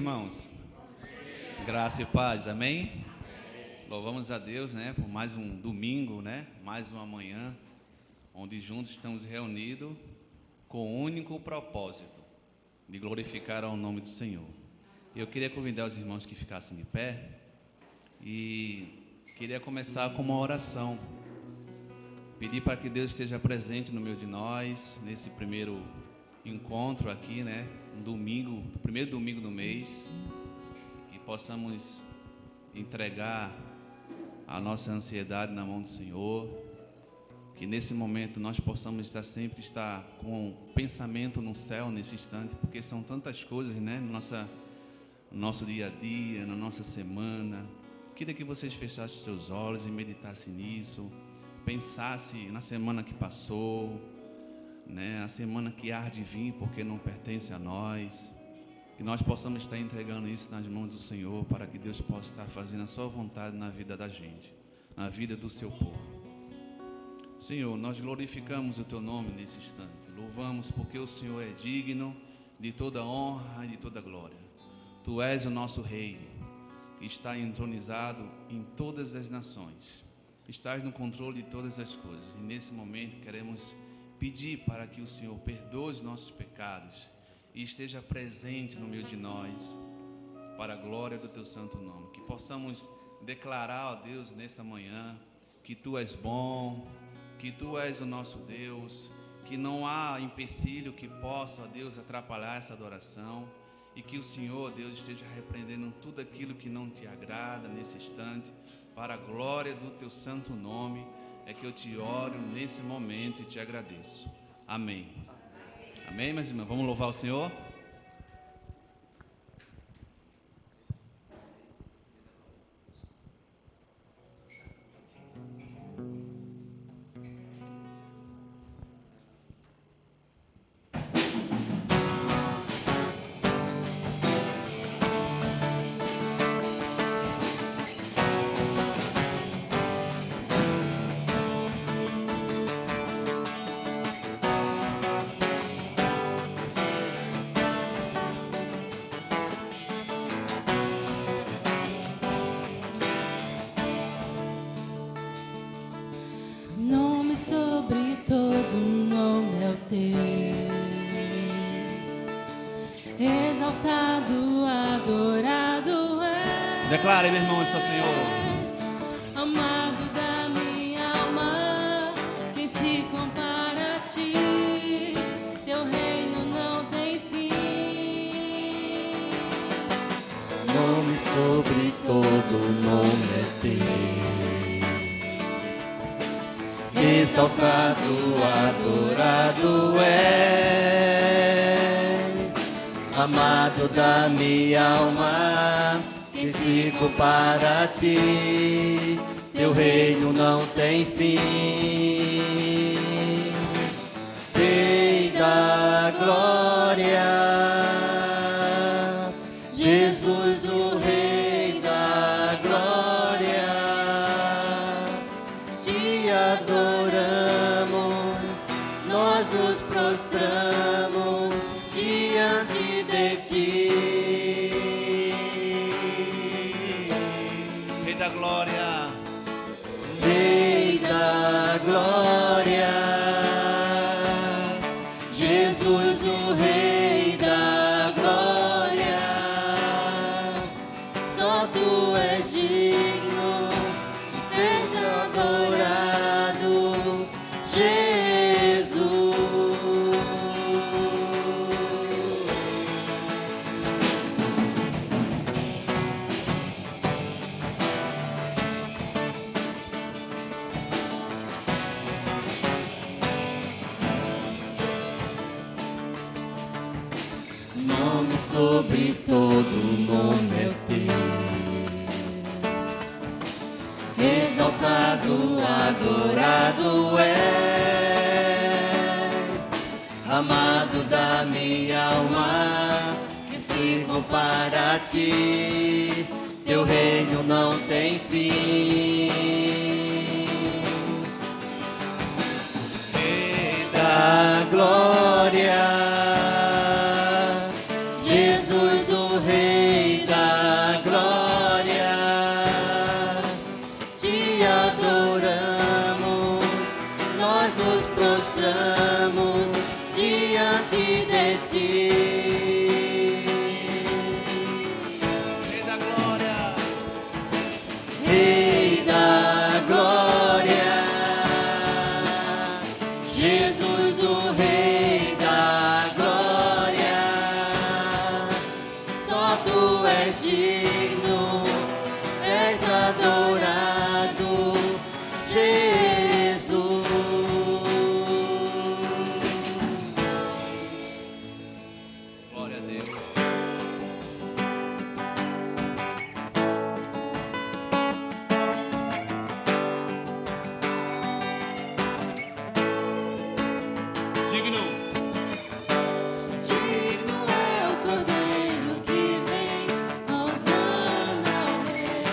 irmãos. Graça e paz, amém? Louvamos a Deus, né, por mais um domingo, né, mais uma manhã, onde juntos estamos reunidos com o único propósito de glorificar ao nome do Senhor. Eu queria convidar os irmãos que ficassem de pé e queria começar com uma oração. Pedir para que Deus esteja presente no meio de nós, nesse primeiro encontro aqui, né, um domingo, primeiro domingo do mês, que possamos entregar a nossa ansiedade na mão do Senhor, que nesse momento nós possamos sempre estar com o pensamento no céu nesse instante, porque são tantas coisas, né, no nosso dia a dia, na nossa semana. Queria que vocês fechassem seus olhos e meditassem nisso, pensassem na semana que passou, né, a semana que há de vir, porque não pertence a nós, que nós possamos estar entregando isso nas mãos do Senhor, para que Deus possa estar fazendo a sua vontade na vida da gente, na vida do seu povo. Senhor, nós glorificamos o teu nome nesse instante, louvamos porque o Senhor é digno de toda honra e de toda glória. Tu és o nosso Rei, que está entronizado em todas as nações, estás no controle de todas as coisas, e nesse momento queremos pedir para que o Senhor perdoe os nossos pecados e esteja presente no meio de nós, para a glória do teu santo nome. Que possamos declarar, ó Deus, nesta manhã, que tu és bom, que tu és o nosso Deus, que não há empecilho que possa, ó Deus, atrapalhar essa adoração, e que o Senhor, Deus, esteja repreendendo tudo aquilo que não te agrada nesse instante, para a glória do teu santo nome. É que eu te oro nesse momento e te agradeço. Amém. Amém, meus irmãos? Vamos louvar o Senhor? Sobre todo nome é o teu, exaltado, adorado és. Declare, meu irmão, esse é o Senhor. Amado da minha alma, quem se compara a ti? Teu reino não tem fim. Nome sobre todo nome é teu, exaltado, adorado és, amado da minha alma, quem se compara a ti? Teu reino não tem fim. Rei da glória, Jesus o Rei da glória, te adoramos, nós nos prostramos diante de ti. Rei da glória, Rei da glória, Jesus o Rei da glória, só tu és digno de ser adorado, Jesus. Nome sobre todo nome é o teu, exaltado, adorado és, amado da minha alma, que se compara a ti? Teu reino não tem fim. Rei da glória, Jesus o Rei ti. Rei da glória, Rei da glória, Jesus o Rei da glória, só tu és digno, és adorado, Jesus. glória a Deus. Digno, Digno é o Cordeiro que vem, Hosana ao Rei.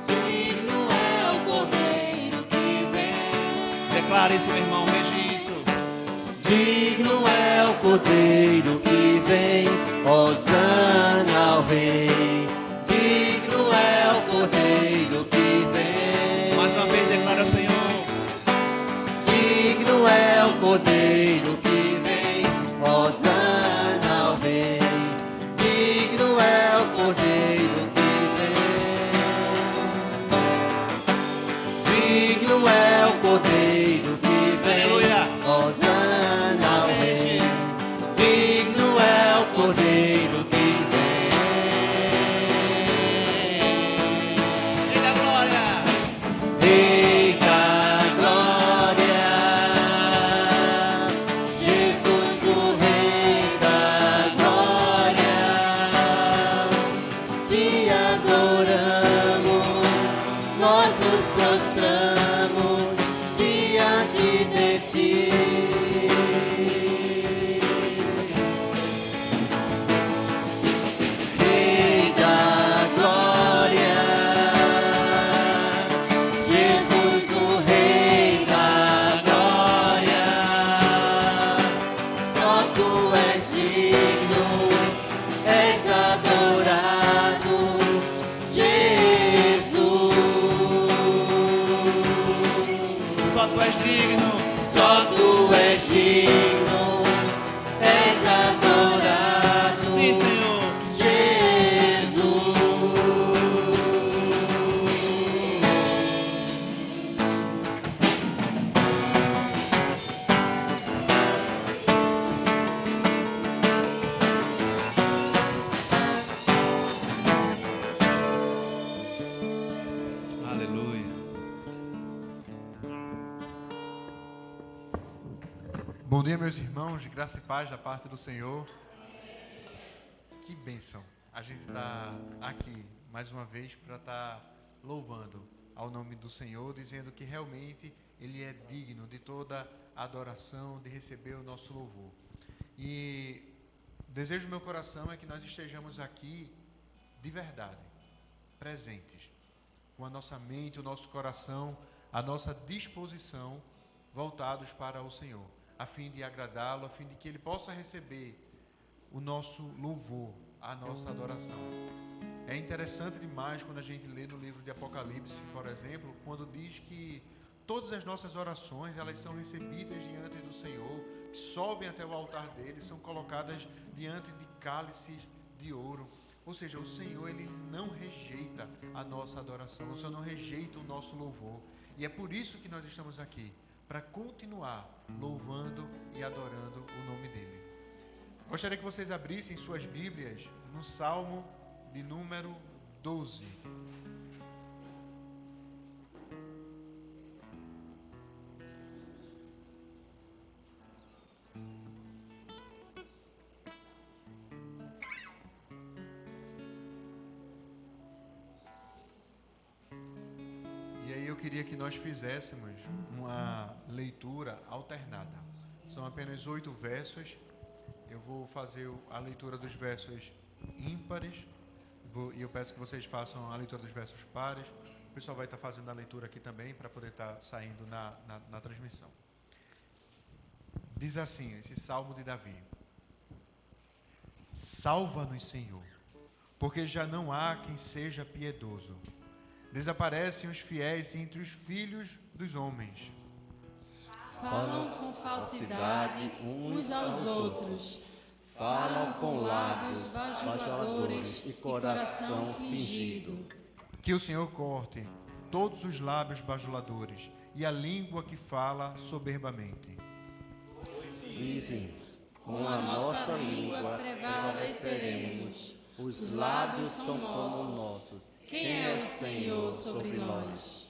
Digno é o Cordeiro que vem. declare isso, meu irmão, registro. Digno é o Cordeiro que vem, Hosana ao Rei. Digno é o Cordeiro que vem. Mais uma vez, declara ao Senhor. Digno é o Cordeiro que vem, Hosana ao Rei. Digno é o Cordeiro que vem. Digno é o Cordeiro que vem, Aleluia. Hosana ao Rei. Digno é o Cordeiro que vem. Rei da glória, Rei da glória, Jesus o Rei da glória, te adoramos, nós nos prostramos diante de ti. Rei da glória, Jesus o Rei da glória, só tu és digno, és adorado, Jesus. só tu és digno. Só tu és digno, és adorado, Sim, Senhor. Jesus. Aleluia. Bom dia, meus irmãos, de graça e paz da parte do Senhor. Que bênção. A gente está aqui mais uma vez para estar louvando ao nome do Senhor, dizendo que realmente Ele é digno de toda adoração, de receber o nosso louvor. E o desejo do meu coração é que nós estejamos aqui de verdade, presentes, com a nossa mente, o nosso coração, a nossa disposição voltados para o Senhor, a fim de agradá-lo, a fim de que Ele possa receber o nosso louvor, a nossa adoração. É interessante demais quando a gente lê no livro de Apocalipse, por exemplo, quando diz que todas as nossas orações, elas são recebidas diante do Senhor, que sobem até o altar dele, são colocadas diante de cálices de ouro. Ou seja, o Senhor, Ele não rejeita a nossa adoração, o Senhor não rejeita o nosso louvor. E é por isso que nós estamos aqui, para continuar louvando e adorando o nome dEle. Gostaria que vocês abrissem suas Bíblias no Salmo de número 12. E aí eu queria que nós fizéssemos uma leitura alternada. São apenas 8 versos. Eu vou fazer a leitura dos versos ímpares e eu peço que vocês façam a leitura dos versos pares. O pessoal vai estar fazendo a leitura aqui também para poder estar saindo na transmissão. Diz assim, esse Salmo de Davi: Salva-nos, Senhor, porque já não há quem seja piedoso. Desaparecem os fiéis entre os filhos dos homens. Falam com falsidade uns aos outros. falam com lábios bajuladores e coração fingido. Que o Senhor corte todos os lábios bajuladores e a língua que fala soberbamente. Dizem, com a nossa língua prevaleceremos. Os lábios são como nossos. Quem é o Senhor sobre nós?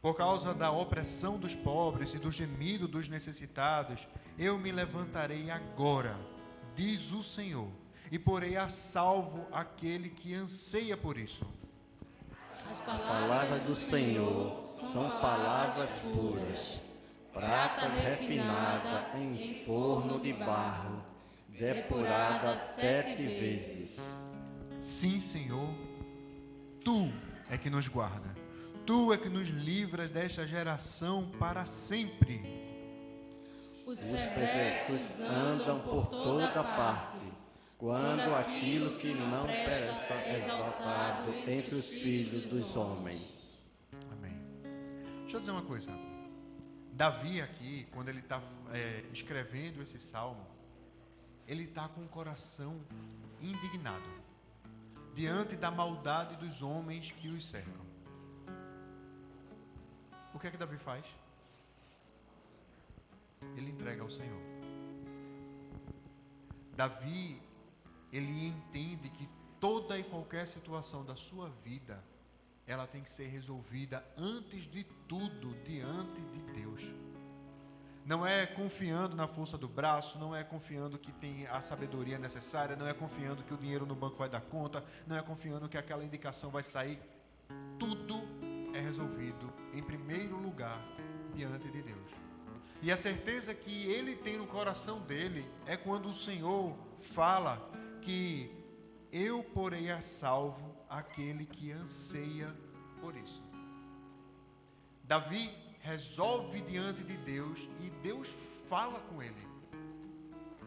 Por causa da opressão dos pobres e do gemido dos necessitados, eu me levantarei agora, diz o Senhor, e porei a salvo aquele que anseia por isso. As palavras do Senhor são palavras puras, prata refinada em forno de barro, depurada 7 vezes. Sim, Senhor, Tu é que nos guarda, Tu é que nos livras desta geração para sempre. Os perversos andam por toda parte, quando aquilo que não presta é exaltado entre os filhos dos homens. Amém. Deixa eu dizer uma coisa. Davi aqui, quando ele está escrevendo esse salmo, ele está com o coração indignado diante da maldade dos homens que os cercam. O que é que Davi faz? Ele entrega ao Senhor. Davi, ele entende que toda e qualquer situação da sua vida, ela tem que ser resolvida antes de tudo diante de Deus. Não é confiando na força do braço, não é confiando que tem a sabedoria necessária, não é confiando que o dinheiro no banco vai dar conta, não é confiando que aquela indicação vai sair. Tudo é resolvido em primeiro lugar diante de Deus. E a certeza que ele tem no coração dele é quando o Senhor fala que eu porei a salvo aquele que anseia por isso. Davi resolve diante de Deus e Deus fala com ele.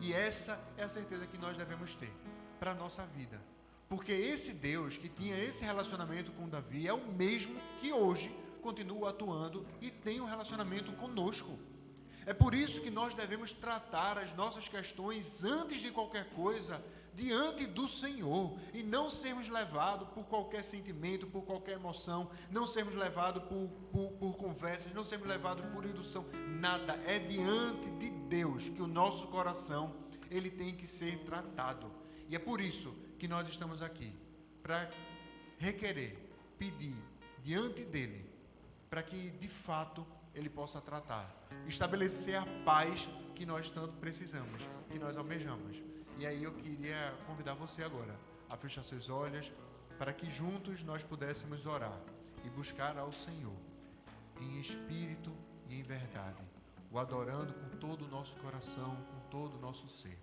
E essa é a certeza que nós devemos ter para a nossa vida. Porque esse Deus que tinha esse relacionamento com Davi é o mesmo que hoje continua atuando e tem um relacionamento conosco. É por isso que nós devemos tratar as nossas questões antes de qualquer coisa diante do Senhor e não sermos levados por qualquer sentimento, por qualquer emoção, não sermos levados por conversas, não sermos levados por indução, nada. É diante de Deus que o nosso coração ele tem que ser tratado. E é por isso que nós estamos aqui, para requerer, pedir diante dele, para que de fato ele possa tratar, estabelecer a paz que nós tanto precisamos, que nós almejamos. E aí eu queria convidar você agora a fechar seus olhos, para que juntos nós pudéssemos orar e buscar ao Senhor, em espírito e em verdade, o adorando com todo o nosso coração, com todo o nosso ser.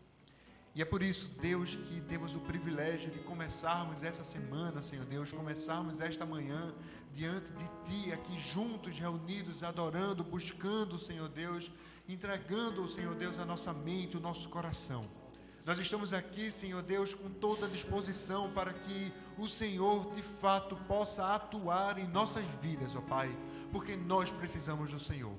E é por isso, Deus, que temos o privilégio de começarmos essa semana, Senhor Deus, começarmos esta manhã diante de Ti, aqui juntos, reunidos, adorando, buscando, Senhor Deus, entregando, Senhor Deus, a nossa mente, o nosso coração. Nós estamos aqui, Senhor Deus, com toda a disposição para que o Senhor, de fato, possa atuar em nossas vidas, ó Pai, porque nós precisamos do Senhor.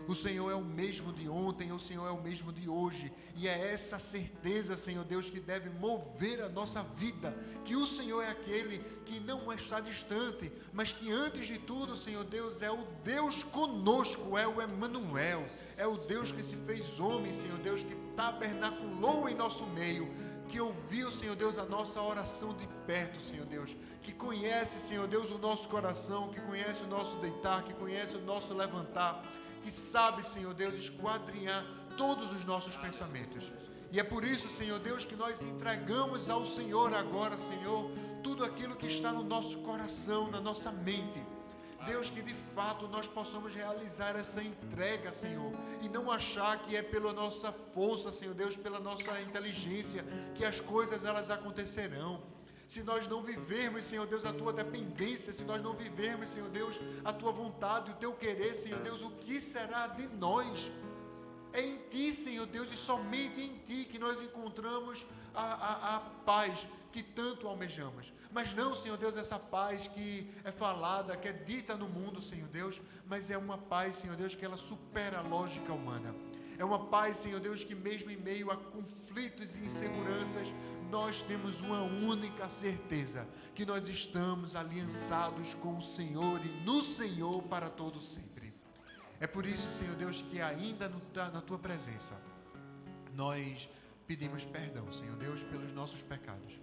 O Senhor é o mesmo de ontem, o Senhor é o mesmo de hoje, e é essa certeza, Senhor Deus, que deve mover a nossa vida, que o Senhor é aquele que não está distante, mas que antes de tudo, Senhor Deus, é o Deus conosco, é o Emanuel, é o Deus que se fez homem, Senhor Deus, que tabernaculou em nosso meio, que ouviu, Senhor Deus, a nossa oração de perto, Senhor Deus, que conhece, Senhor Deus, o nosso coração, que conhece o nosso deitar, que conhece o nosso levantar, que sabe, Senhor Deus, esquadrinhar todos os nossos pensamentos. E é por isso, Senhor Deus, que nós entregamos ao Senhor agora, Senhor, tudo aquilo que está no nosso coração, na nossa mente. Deus, que de fato nós possamos realizar essa entrega, Senhor, e não achar que é pela nossa força, Senhor Deus, pela nossa inteligência, que as coisas elas acontecerão. Se nós não vivermos, Senhor Deus, a Tua dependência, se nós não vivermos, Senhor Deus, a Tua vontade, o Teu querer, Senhor Deus, o que será de nós? É em Ti, Senhor Deus, e somente em Ti que nós encontramos a paz que tanto almejamos. Mas não, Senhor Deus, essa paz que é falada, que é dita no mundo, Senhor Deus, mas é uma paz, Senhor Deus, que ela supera a lógica humana. É uma paz, Senhor Deus, que mesmo em meio a conflitos e inseguranças, nós temos uma única certeza, que nós estamos aliançados com o Senhor e no Senhor para todo sempre. É por isso, Senhor Deus, que ainda na Tua presença, nós pedimos perdão, Senhor Deus, pelos nossos pecados.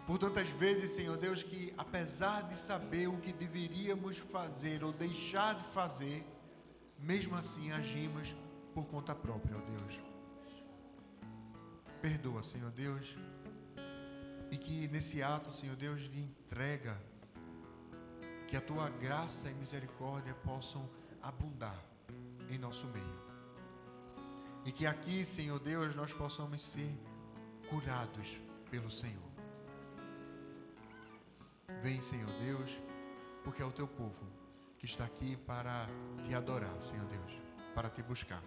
Por tantas vezes, Senhor Deus, que apesar de saber o que deveríamos fazer ou deixar de fazer, mesmo assim agimos por conta própria, ó Deus. Perdoa, Senhor Deus, e que nesse ato, Senhor Deus, de entrega, que a Tua graça e misericórdia possam abundar em nosso meio. E que aqui, Senhor Deus, nós possamos ser curados pelo Senhor. Vem, Senhor Deus, porque é o Teu povo que está aqui para Te adorar, Senhor Deus, para Te buscar.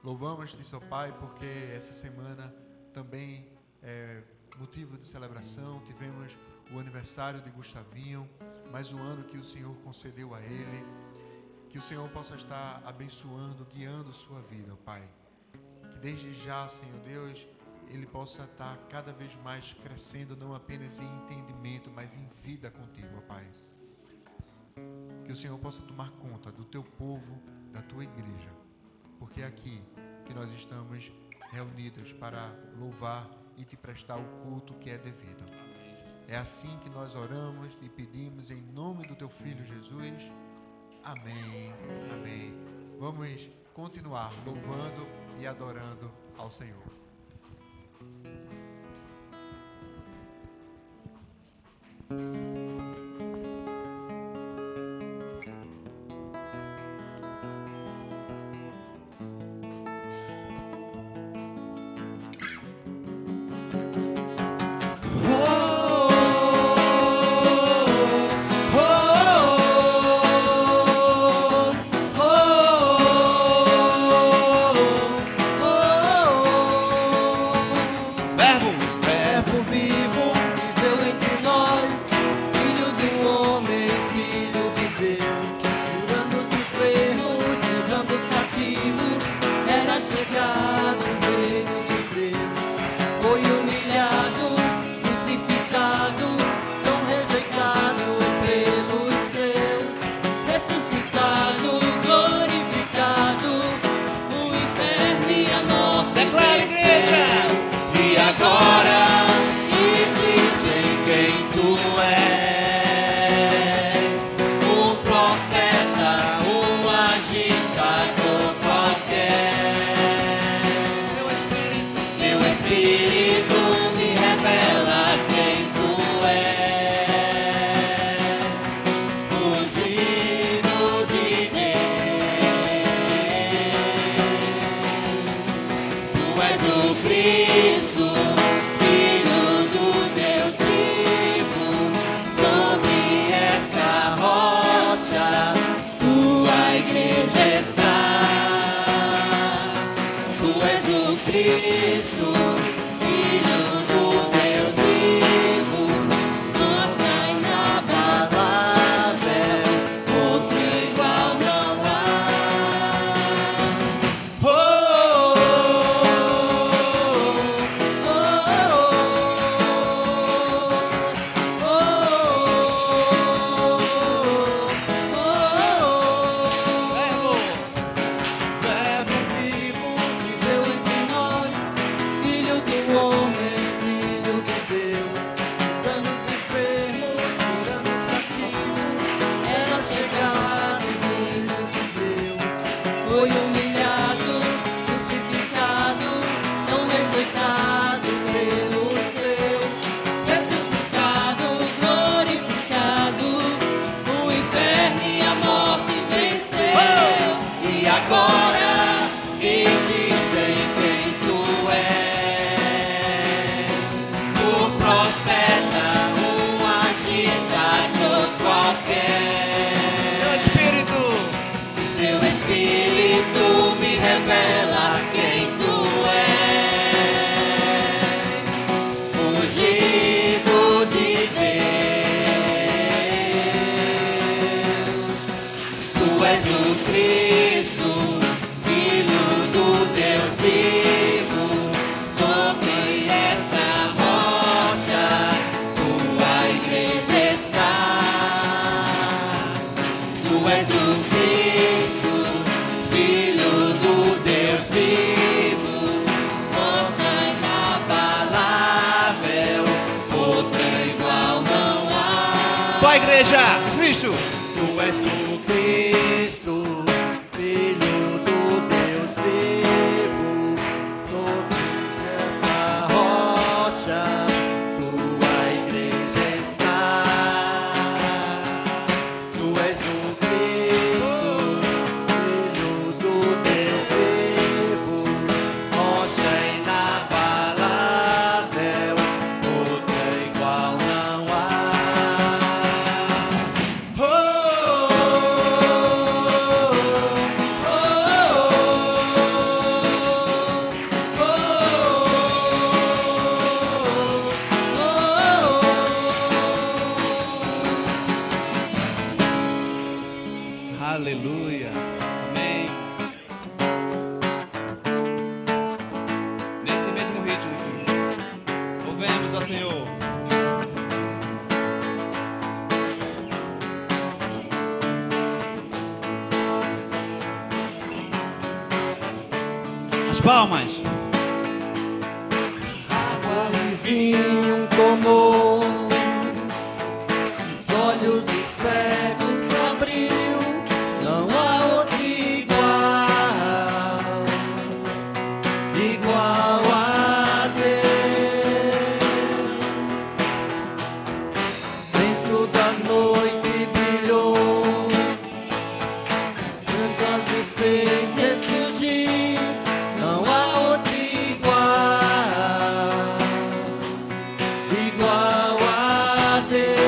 Louvamos-Te, Seu Pai, porque essa semana também é motivo de celebração. Tivemos o aniversário de Gustavinho, mais um ano que o Senhor concedeu a ele. Que o Senhor possa estar abençoando, guiando sua vida, Pai. Que desde já, Senhor Deus, ele possa estar cada vez mais crescendo, não apenas em entendimento, mas em vida contigo, Pai. Que o Senhor possa tomar conta do Teu povo, da Tua igreja, porque é aqui que nós estamos reunidos para louvar e Te prestar o culto que é devido. É assim que nós oramos e pedimos em nome do Teu Filho Jesus. Amém, amém. Vamos continuar louvando e adorando ao Senhor. Tu és o Cristo, Filho igreja, Cristo. Tu és o Cristo, Filho do Deus vivo, sobre essa rocha tua igreja está. Tu és o Cristo, Filho do Deus vivo, rocha inabalável, outra igual não há. Aleluia. Amém. Nesse mesmo ritmo, Senhor. Louvemos ao Senhor. As palmas. Água e vinho tomou, os olhos dos cegos se abriu, não há outro igual a Deus. Dentro da noite brilhou, cinzas dos pés ressurgir, não há outro igual a Deus.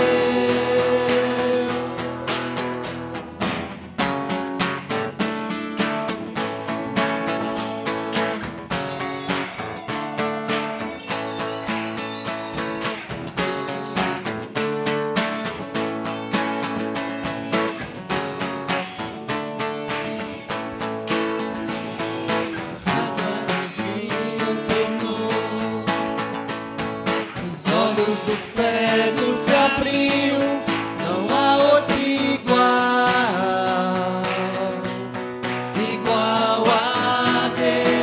Os olhos do cego se abriu, não há outro igual a Deus.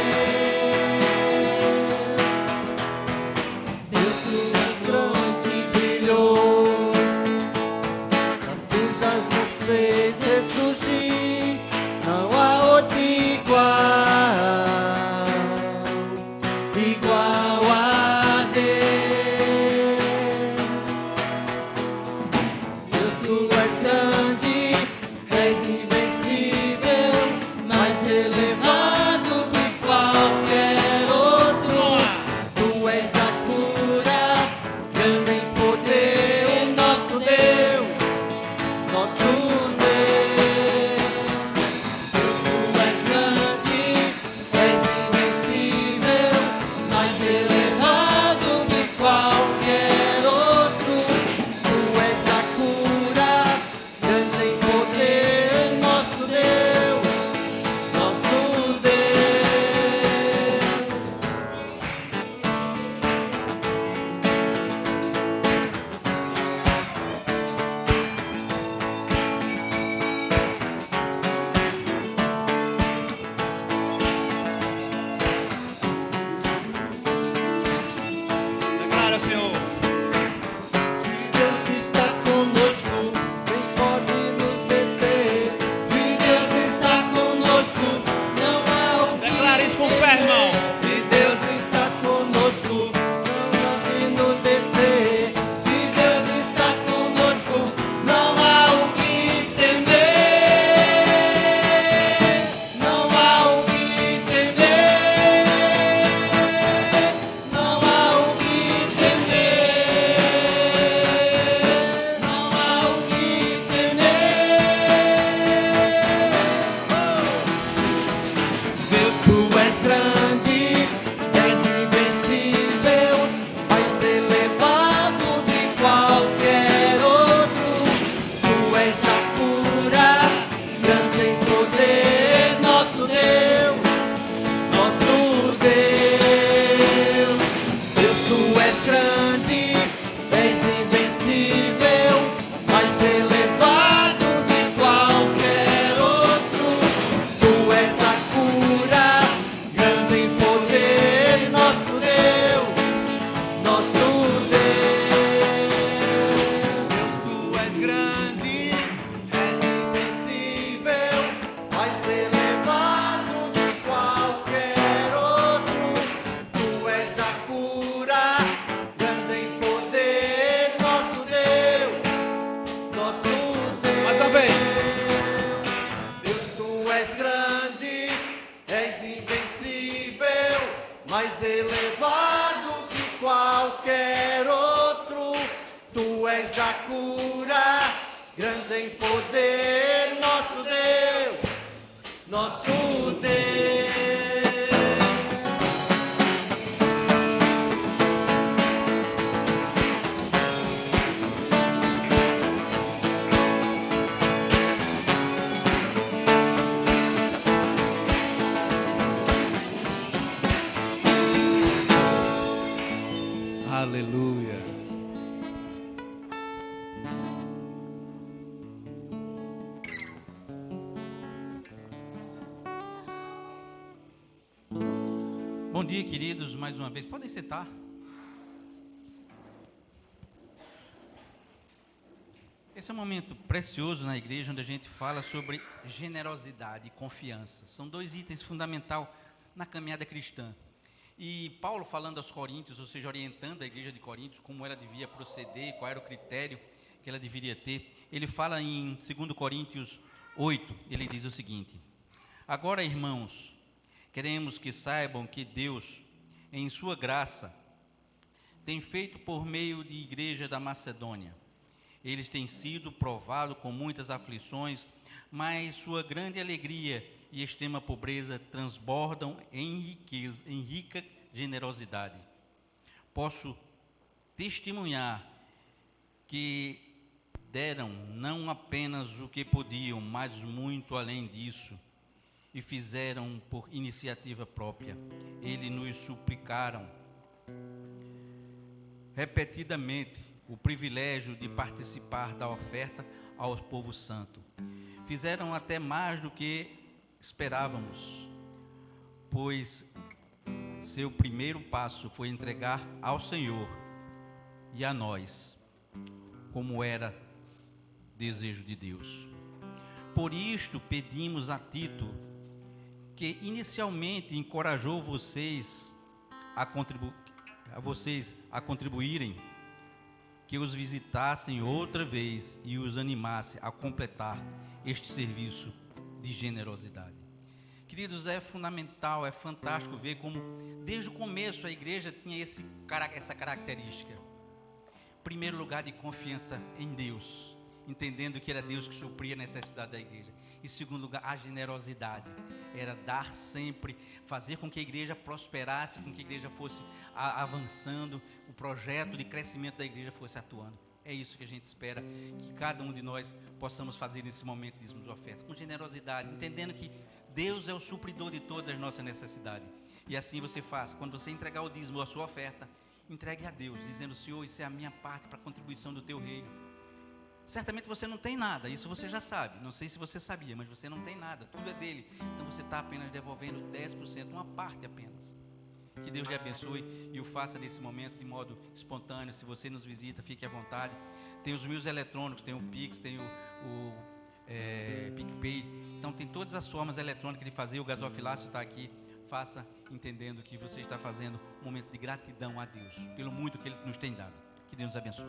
Dentro da fronte brilhou, as cinzas nos fez ressurgir, não há outro igual a Deus. Deus, tu és grande, és invencível, mais elevado que qualquer outro. Tu és a cura, grande em poder, nosso Deus, nosso Deus. Deus, tu és grande, és invencível, mais elevado que qualquer outro. Tu és a cura, grande em poder, nosso Deus, nosso Deus. Declara, Senhor. Se Deus está conosco, quem pode nos deter? Se Deus está conosco, não há o que Declara isso com fé, irmão. Se Deus está conosco, não há o que nos deter. Se Deus está conosco, não há o que temer. Não há o que temer. Não há o que temer. Não há o que temer. Deus, tu és grande, és invencível, mais elevado de qualquer outro. Tu és a cura, grande em poder, nosso Deus, nosso Deus. Deus, tu és grande, és invencível, mais elevado de qualquer outro. Tu és a cura, grande em poder, nosso Deus, nosso Deus. Deus, tu és grande. és grande, és invencível, mais elevado que qualquer outro. Tu és a cura, grande em poder, nosso Deus, nosso Deus. Aleluia. Bom dia, queridos, mais uma vez. Podem sentar. Esse é um momento precioso na igreja, onde a gente fala sobre generosidade e confiança. São dois itens fundamentais na caminhada cristã. E Paulo, falando aos Coríntios, ou seja, orientando a igreja de Coríntios, como ela devia proceder, qual era o critério que ela deveria ter, ele fala em 2 Coríntios 8, ele diz o seguinte: agora, irmãos, queremos que saibam que Deus, em sua graça, tem feito por meio de igreja da Macedônia. Eles têm sido provados com muitas aflições, mas sua grande alegria e extrema pobreza transbordam em rica generosidade. Posso testemunhar que deram não apenas o que podiam, mas muito além disso, e fizeram por iniciativa própria. Eles nos suplicaram repetidamente o privilégio de participar da oferta ao povo santo. Fizeram até mais do que esperávamos, pois seu primeiro passo foi entregar ao Senhor e a nós, como era desejo de Deus. Por isto pedimos a Tito, que inicialmente encorajou vocês a contribuírem, que os visitassem outra vez e os animasse a completar este serviço de generosidade. Queridos, é fundamental, é fantástico ver como desde o começo a igreja tinha essa característica. Primeiro lugar, de confiança em Deus, entendendo que era Deus que supria a necessidade da igreja. E segundo lugar, a generosidade, era dar sempre, fazer com que a igreja prosperasse, com que a igreja fosse avançando, o projeto de crescimento da igreja fosse atuando. É isso que a gente espera que cada um de nós possamos fazer nesse momento de dízimos e ofertas, com generosidade, entendendo que Deus é o supridor de todas as nossas necessidades. E assim você faça, quando você entregar o dízimo ou a sua oferta, entregue a Deus, dizendo: Senhor, isso é a minha parte para a contribuição do teu reino. Certamente você não tem nada, isso você já sabe, não sei se você sabia, mas você não tem nada, tudo é dele. Então você está apenas devolvendo 10%, uma parte apenas. Que Deus lhe abençoe e o faça nesse momento de modo espontâneo. Se você nos visita, fique à vontade. Tem os meios eletrônicos, tem o Pix, tem o PicPay. Então tem todas as formas eletrônicas de fazer. O gasofilácio está aqui. Faça entendendo que você está fazendo um momento de gratidão a Deus pelo muito que Ele nos tem dado. Que Deus nos abençoe.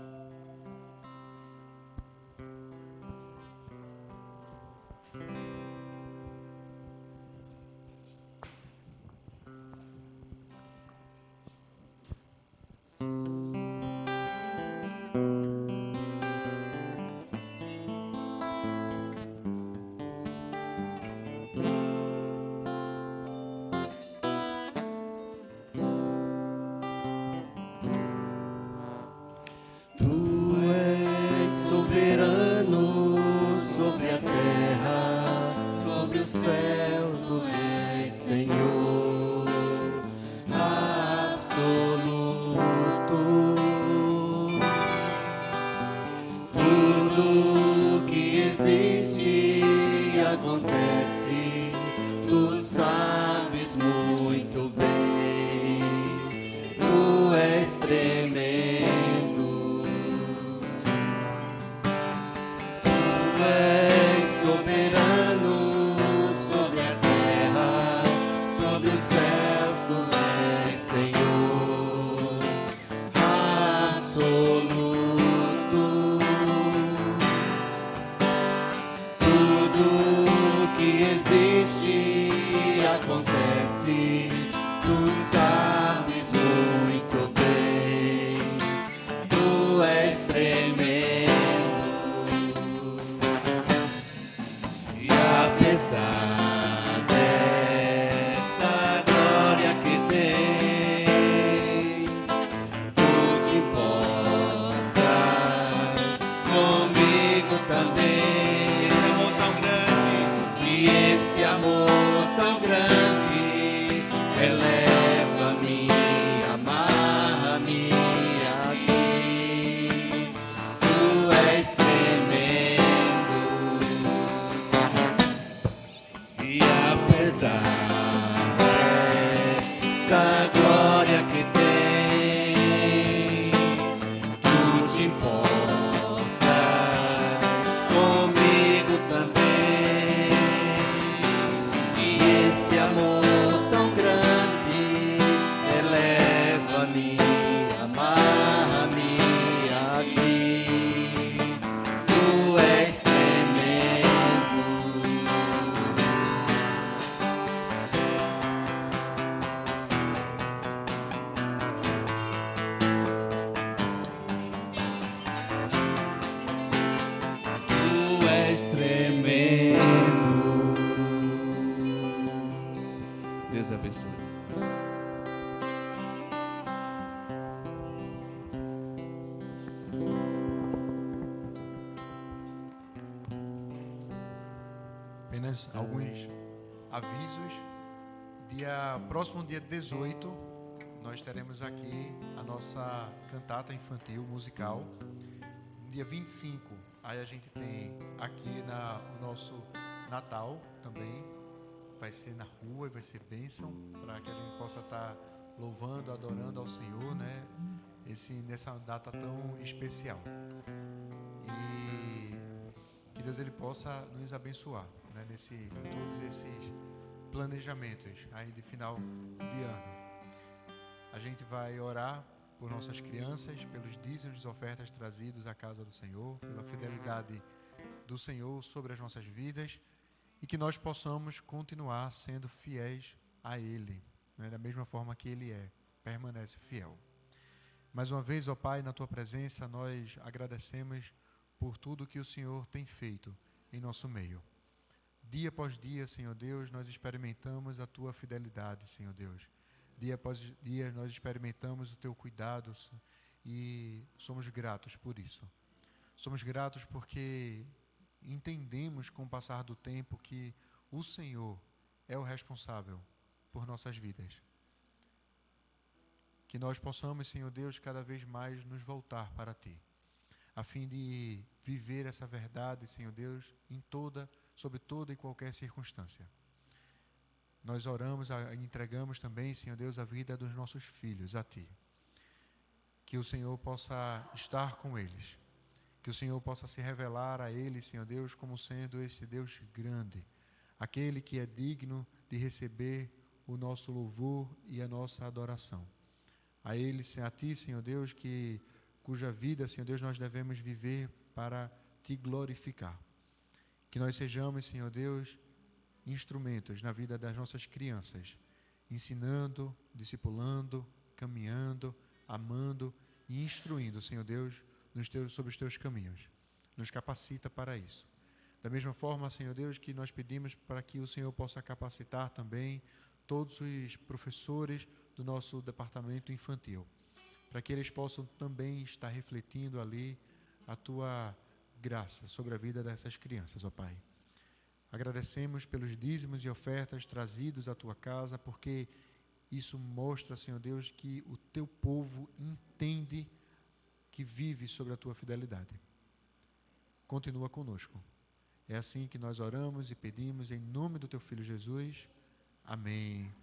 Tudo que existe existe e acontece, tu sabes muito bem, tu és tremendo. E apesar dessa glória que tens, tu te importas comigo também. Esse amor tão grande, E esse amor tão grande eleva-me, amarra-me a ti. Tu és tremendo. E apesar dessa glória que tens, tu te importas comigo também. E esse amor tão grande eleva-me, amarra-me a ti. Tu és tremendo. Tu és tremendo. Deus abençoe. Apenas alguns avisos. Próximo dia 18, nós teremos aqui a nossa cantata infantil musical. Dia 25, aí a gente tem aqui o nosso Natal também. Vai ser na rua e vai ser bênção para que a gente possa estar louvando, adorando ao Senhor, né? Nessa data tão especial. E que Deus ele possa nos abençoar, né? Todos esses planejamentos aí de final de ano. A gente vai orar por nossas crianças, pelos dízimos e ofertas trazidos à casa do Senhor, pela fidelidade do Senhor sobre as nossas vidas e que nós possamos continuar sendo fiéis a Ele, né? Da mesma forma que Ele permanece fiel. Mais uma vez, ó Pai, na Tua presença, nós agradecemos por tudo que o Senhor tem feito em nosso meio. Dia após dia, Senhor Deus, nós experimentamos a Tua fidelidade, Senhor Deus. Dia após dia, nós experimentamos o Teu cuidado e somos gratos por isso. Somos gratos porque entendemos com o passar do tempo que o Senhor é o responsável por nossas vidas. Que nós possamos, Senhor Deus, cada vez mais nos voltar para Ti, a fim de viver essa verdade, Senhor Deus, sobre toda e qualquer circunstância. Nós oramos e entregamos também, Senhor Deus, a vida dos nossos filhos a Ti. Que o Senhor possa estar com eles. Que o Senhor possa se revelar a eles, Senhor Deus, como sendo esse Deus grande. Aquele que é digno de receber o nosso louvor e a nossa adoração. A Ele, a Ti, Senhor Deus, cuja vida, Senhor Deus, nós devemos viver para Te glorificar. Que nós sejamos, Senhor Deus, instrumentos na vida das nossas crianças, ensinando, discipulando, caminhando, amando e instruindo, Senhor Deus, sobre os Teus caminhos. Nos capacita para isso. Da mesma forma, Senhor Deus, que nós pedimos para que o Senhor possa capacitar também todos os professores do nosso departamento infantil, para que eles possam também estar refletindo ali a Tua graça sobre a vida dessas crianças, ó Pai. Agradecemos pelos dízimos e ofertas trazidos à Tua casa, porque isso mostra, Senhor Deus, que o Teu povo entende que vive sobre a Tua fidelidade. Continua conosco. É assim que nós oramos e pedimos em nome do Teu Filho Jesus. Amém.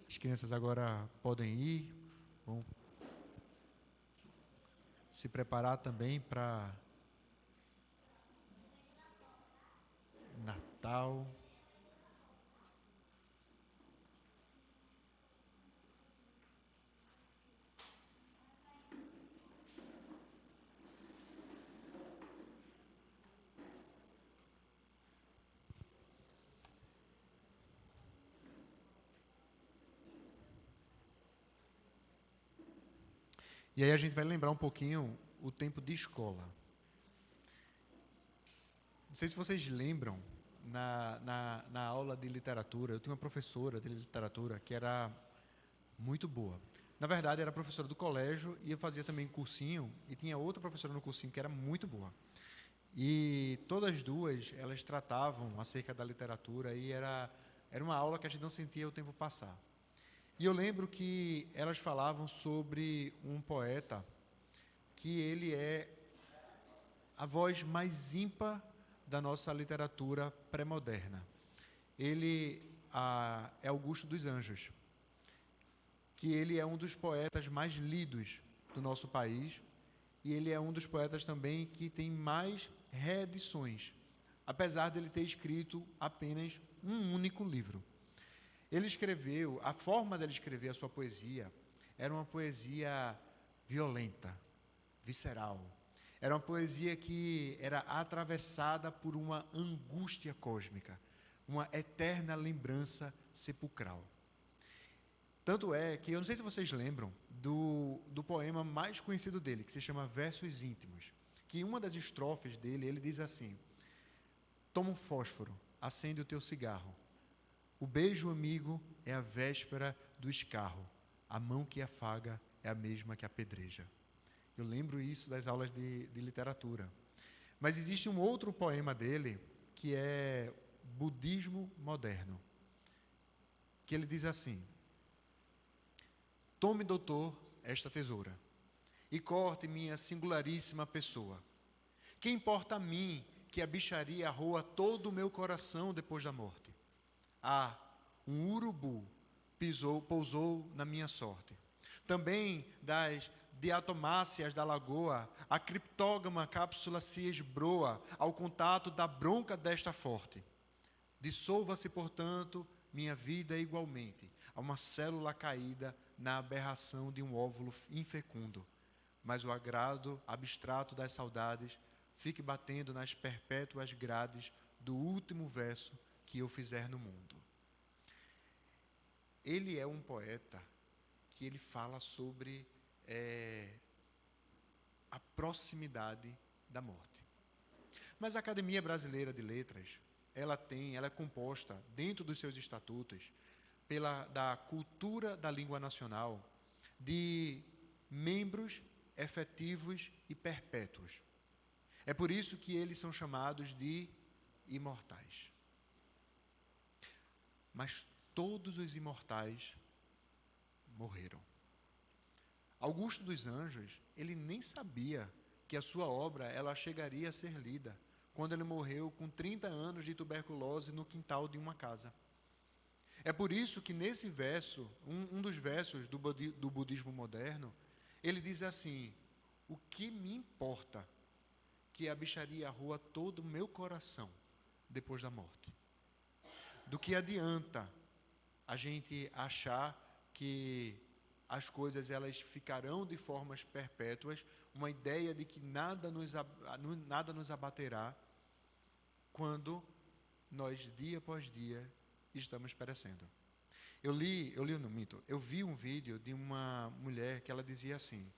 As crianças agora podem ir, vão se preparar também para Natal. E aí a gente vai lembrar um pouquinho o tempo de escola. Não sei se vocês lembram, na aula de literatura, eu tinha uma professora de literatura que era muito boa. Na verdade, era professora do colégio e eu fazia também cursinho, e tinha outra professora no cursinho que era muito boa. E todas as duas, elas tratavam acerca da literatura e era uma aula que a gente não sentia o tempo passar. E eu lembro que elas falavam sobre um poeta que ele é a voz mais ímpar da nossa literatura pré-moderna. Ele é Augusto dos Anjos, que ele é um dos poetas mais lidos do nosso país, e ele é um dos poetas também que tem mais reedições, apesar de ele ter escrito apenas um único livro. Ele escreveu, a forma dele escrever a sua poesia era uma poesia violenta, visceral. Era uma poesia que era atravessada por uma angústia cósmica, uma eterna lembrança sepulcral. Tanto é que, eu não sei se vocês lembram do poema mais conhecido dele, que se chama Versos Íntimos, que uma das estrofes dele, ele diz assim: toma um fósforo, acende o teu cigarro. O beijo amigo é a véspera do escarro. A mão que afaga é a mesma que apedreja. Eu lembro isso das aulas de literatura. Mas existe um outro poema dele, que é Budismo Moderno, que ele diz assim: tome, doutor, esta tesoura, e corte minha singularíssima pessoa. Que importa a mim que a bicharia roa todo o meu coração depois da morte? Ah, um urubu pousou na minha sorte. Também das diatomáceas da lagoa, a criptógama cápsula se esbroa ao contato da bronca desta forte. Dissolva-se, portanto, minha vida igualmente a uma célula caída na aberração de um óvulo infecundo, mas o agrado abstrato das saudades fique batendo nas perpétuas grades do último verso que eu fizer no mundo. Ele é um poeta que ele fala sobre a proximidade da morte. Mas a Academia Brasileira de Letras, ela é composta, dentro dos seus estatutos, da cultura da língua nacional, de membros efetivos e perpétuos. É por isso que eles são chamados de imortais. Mas todos os imortais morreram. Augusto dos Anjos, ele nem sabia que a sua obra ela chegaria a ser lida quando ele morreu com 30 anos de tuberculose no quintal de uma casa. É por isso que nesse verso, um dos versos do budismo moderno, ele diz assim: o que me importa que a bicharia roa todo o meu coração depois da morte? Do que adianta a gente achar que as coisas elas ficarão de formas perpétuas, uma ideia de que nada nos abaterá, quando nós, dia após dia, estamos perecendo. Eu vi um vídeo de uma mulher que ela dizia assim: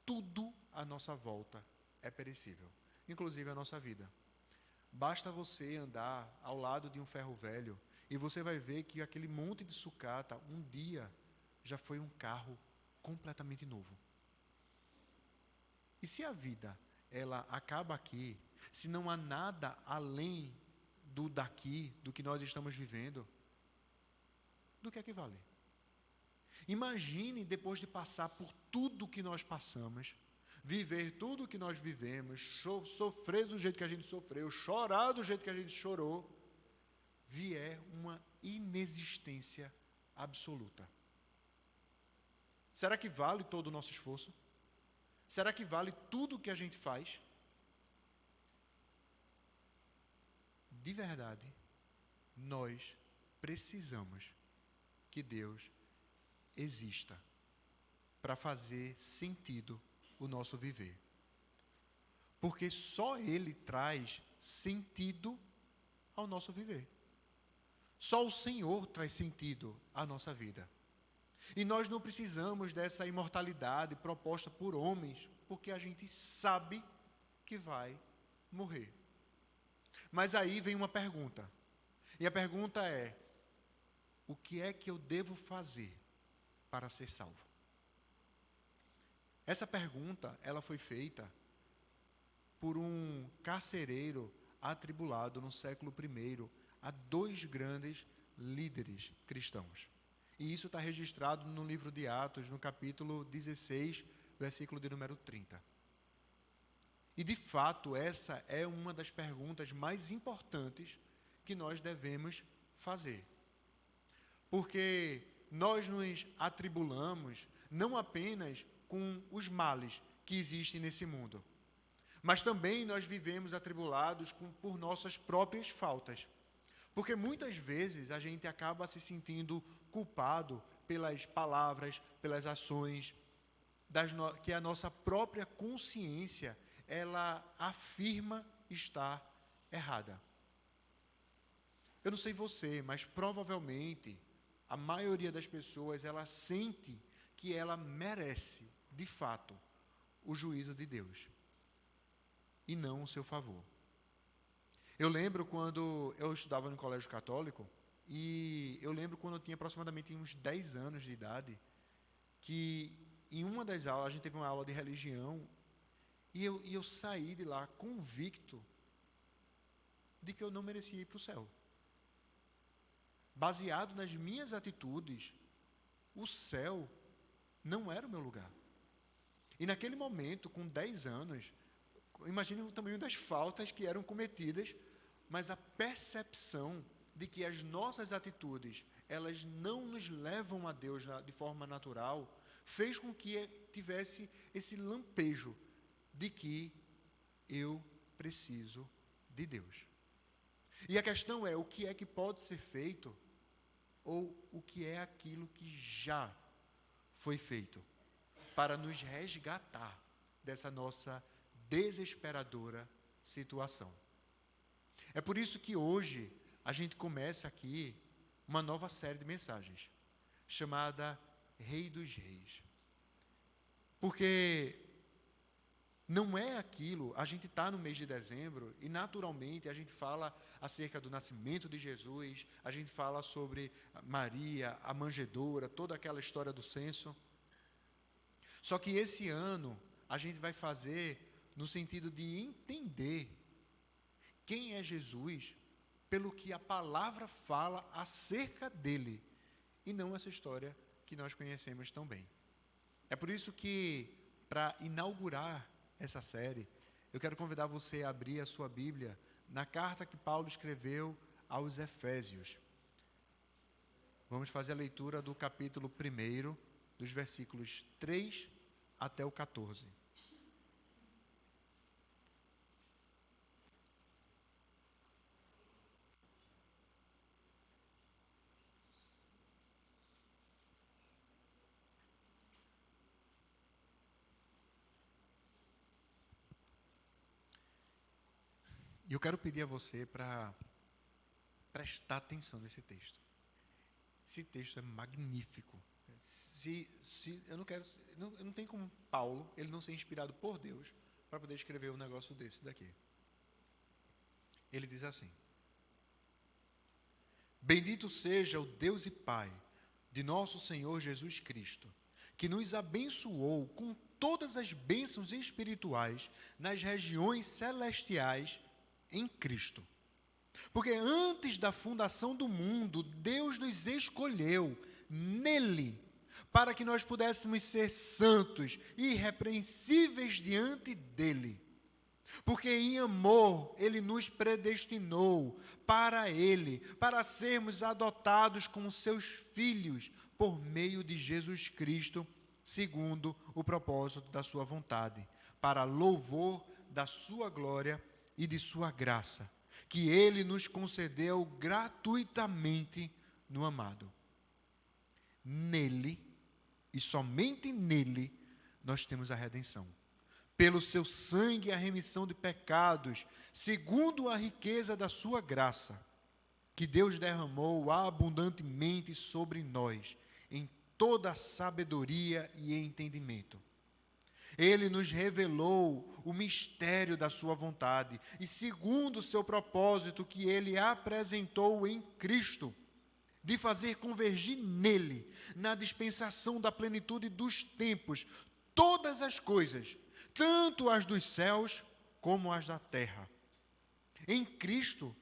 tudo à nossa volta é perecível, inclusive a nossa vida. Basta você andar ao lado de um ferro velho e você vai ver que aquele monte de sucata, um dia, já foi um carro completamente novo. E se a vida, ela acaba aqui, se não há nada além do daqui, do que nós estamos vivendo, do que é que vale? Imagine, depois de passar por tudo que nós passamos, viver tudo que nós vivemos, sofrer do jeito que a gente sofreu, chorar do jeito que a gente chorou, vier uma inexistência absoluta. Será que vale todo o nosso esforço? Será que vale tudo o que a gente faz? De verdade, nós precisamos que Deus exista para fazer sentido o nosso viver. Porque só Ele traz sentido ao nosso viver. Só o Senhor traz sentido à nossa vida. E nós não precisamos dessa imortalidade proposta por homens, porque a gente sabe que vai morrer. Mas aí vem uma pergunta. E a pergunta é: o que é que eu devo fazer para ser salvo? Essa pergunta, ela foi feita por um carcereiro atribulado no século I a 2 grandes líderes cristãos. E isso está registrado no livro de Atos, no capítulo 16, versículo de número 30. E, de fato, essa é uma das perguntas mais importantes que nós devemos fazer. Porque nós nos atribulamos não apenas com os males que existem nesse mundo, mas também nós vivemos atribulados por nossas próprias faltas. Porque muitas vezes a gente acaba se sentindo culpado pelas palavras, pelas ações, que a nossa própria consciência, ela afirma estar errada. Eu não sei você, mas provavelmente a maioria das pessoas, ela sente que ela merece, de fato, o juízo de Deus e não o seu favor. Eu lembro quando eu estudava no colégio católico, e eu lembro quando eu tinha aproximadamente uns 10 anos de idade, que em uma das aulas, a gente teve uma aula de religião, e eu saí de lá convicto de que eu não merecia ir para o céu. Baseado nas minhas atitudes, o céu não era o meu lugar. E naquele momento, com 10 anos, imagine o tamanho das faltas que eram cometidas, mas a percepção de que as nossas atitudes, elas não nos levam a Deus de forma natural, fez com que tivesse esse lampejo de que eu preciso de Deus. E a questão é, o que é que pode ser feito, ou o que é aquilo que já foi feito, para nos resgatar dessa nossa desesperadora situação. É por isso que hoje a gente começa aqui uma nova série de mensagens, chamada Rei dos Reis. Porque não é aquilo, a gente está no mês de dezembro e naturalmente a gente fala acerca do nascimento de Jesus, a gente fala sobre Maria, a manjedoura, toda aquela história do censo. Só que esse ano a gente vai fazer no sentido de entender quem é Jesus pelo que a palavra fala acerca dele, e não essa história que nós conhecemos tão bem. É por isso que, para inaugurar essa série, eu quero convidar você a abrir a sua Bíblia na carta que Paulo escreveu aos Efésios. Vamos fazer a leitura do capítulo 1, dos versículos 3 até o 14. E eu quero pedir a você para prestar atenção nesse texto. Esse texto é magnífico. Eu não tenho como Paulo, ele não ser inspirado por Deus para poder escrever um negócio desse daqui. Ele diz assim: Bendito seja o Deus e Pai de nosso Senhor Jesus Cristo, que nos abençoou com todas as bênçãos espirituais nas regiões celestiais em Cristo. Porque antes da fundação do mundo, Deus nos escolheu nele, para que nós pudéssemos ser santos e irrepreensíveis diante dele. Porque em amor ele nos predestinou para ele, para sermos adotados como seus filhos, por meio de Jesus Cristo, segundo o propósito da sua vontade, para louvor da sua glória e de sua graça, que ele nos concedeu gratuitamente no amado. Nele, e somente nele, nós temos a redenção. Pelo seu sangue a remissão de pecados, segundo a riqueza da sua graça, que Deus derramou abundantemente sobre nós, em toda sabedoria e entendimento. Ele nos revelou o mistério da sua vontade e segundo o seu propósito que ele apresentou em Cristo, de fazer convergir nele, na dispensação da plenitude dos tempos, todas as coisas, tanto as dos céus como as da terra. Em Cristo,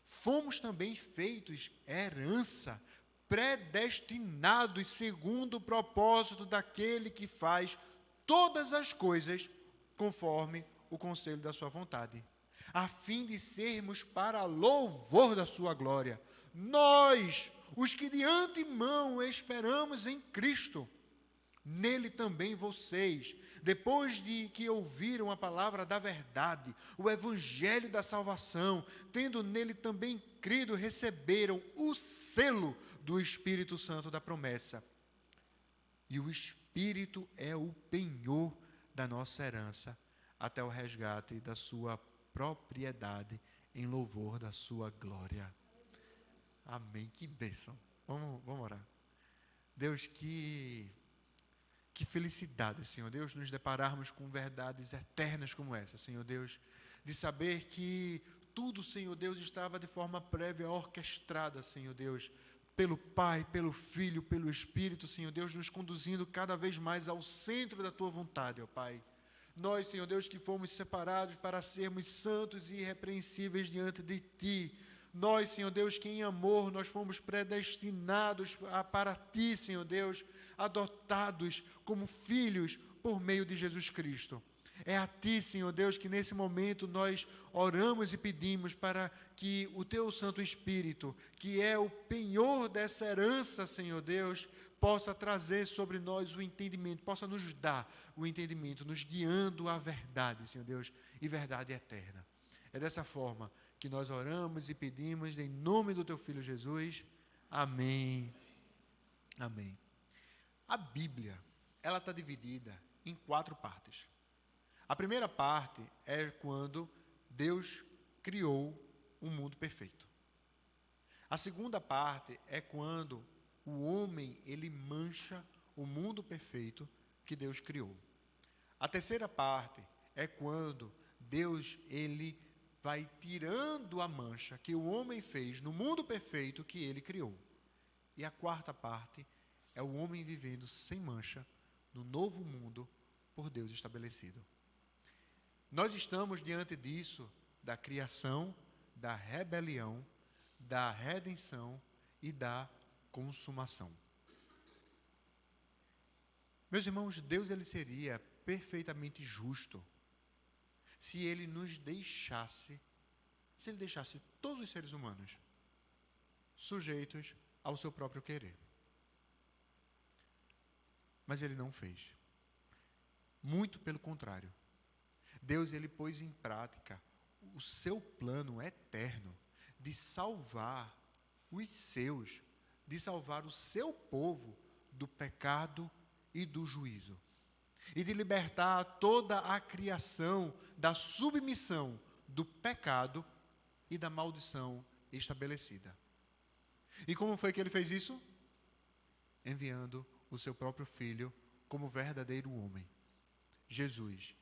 fomos também feitos herança, predestinados segundo o propósito daquele que faz todas as coisas conforme o conselho da sua vontade, a fim de sermos para louvor da sua glória. Nós, os que de antemão esperamos em Cristo, nele também vocês, depois de que ouviram a palavra da verdade, o evangelho da salvação, tendo nele também crido, receberam o selo do Espírito Santo da promessa. E o Espírito é o penhor da nossa herança, até o resgate da sua propriedade, em louvor da sua glória. Amém. Que bênção. Vamos orar. Deus, que felicidade, Senhor Deus, nos depararmos com verdades eternas como essa, Senhor Deus, de saber que tudo, Senhor Deus, estava de forma prévia orquestrada, Senhor Deus, pelo Pai, pelo Filho, pelo Espírito, Senhor Deus, nos conduzindo cada vez mais ao centro da Tua vontade, ó Pai. Nós, Senhor Deus, que fomos separados para sermos santos e irrepreensíveis diante de Ti. Nós, Senhor Deus, que em amor nós fomos predestinados para Ti, Senhor Deus, adotados como filhos por meio de Jesus Cristo. É a Ti, Senhor Deus, que nesse momento nós oramos e pedimos para que o Teu Santo Espírito, que é o penhor dessa herança, Senhor Deus, possa trazer sobre nós o entendimento, possa nos dar o entendimento, nos guiando à verdade, Senhor Deus, e verdade eterna. É dessa forma que nós oramos e pedimos em nome do Teu Filho Jesus. Amém. Amém. A Bíblia, ela está dividida em 4 partes. A primeira parte é quando Deus criou um mundo perfeito. A segunda parte é quando o homem, ele mancha o mundo perfeito que Deus criou. A terceira parte é quando Deus, ele vai tirando a mancha que o homem fez no mundo perfeito que ele criou. E a quarta parte é o homem vivendo sem mancha no novo mundo por Deus estabelecido. Nós estamos diante disso, da criação, da rebelião, da redenção e da consumação. Meus irmãos, Deus, ele seria perfeitamente justo se ele nos deixasse, se ele deixasse todos os seres humanos sujeitos ao seu próprio querer. Mas ele não fez. Muito pelo contrário. Deus, ele pôs em prática o seu plano eterno de salvar os seus, de salvar o seu povo do pecado e do juízo. E de libertar toda a criação da submissão do pecado e da maldição estabelecida. E como foi que ele fez isso? Enviando o seu próprio Filho como verdadeiro homem. Jesus,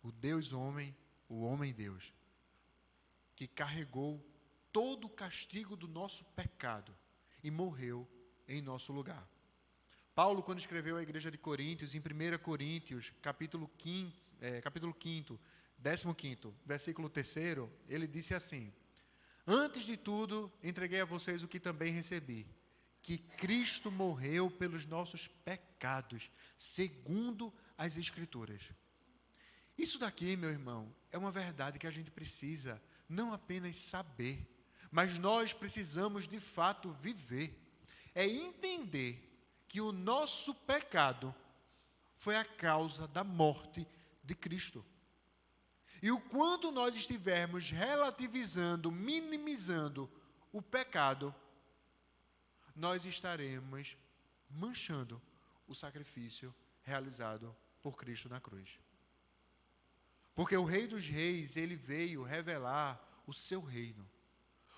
o Deus homem, o homem Deus, que carregou todo o castigo do nosso pecado e morreu em nosso lugar. Paulo, quando escreveu à igreja de Coríntios, em 1 Coríntios, capítulo 5, 15º, versículo 3, ele disse assim: antes de tudo, entreguei a vocês o que também recebi, que Cristo morreu pelos nossos pecados, segundo as Escrituras. Isso daqui, meu irmão, é uma verdade que a gente precisa não apenas saber, mas nós precisamos de fato viver. É entender que o nosso pecado foi a causa da morte de Cristo. E o quanto nós estivermos relativizando, minimizando o pecado, nós estaremos manchando o sacrifício realizado por Cristo na cruz. Porque o Rei dos Reis, ele veio revelar o seu reino.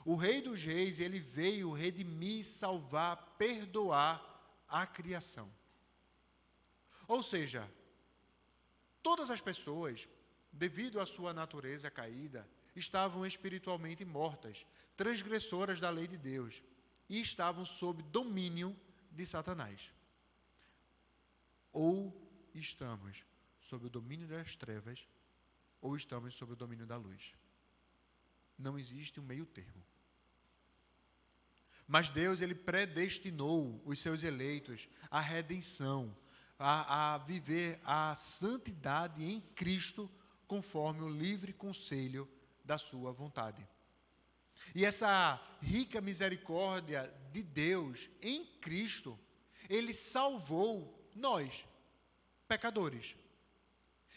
O Rei dos Reis, ele veio redimir, salvar, perdoar a criação. Ou seja, todas as pessoas, devido à sua natureza caída, estavam espiritualmente mortas, transgressoras da lei de Deus, e estavam sob domínio de Satanás. Ou estamos sob o domínio das trevas, ou estamos sob o domínio da luz. Não existe um meio termo. Mas Deus, ele predestinou os seus eleitos à redenção, a viver a santidade em Cristo, conforme o livre conselho da sua vontade. E essa rica misericórdia de Deus em Cristo, ele salvou nós, pecadores.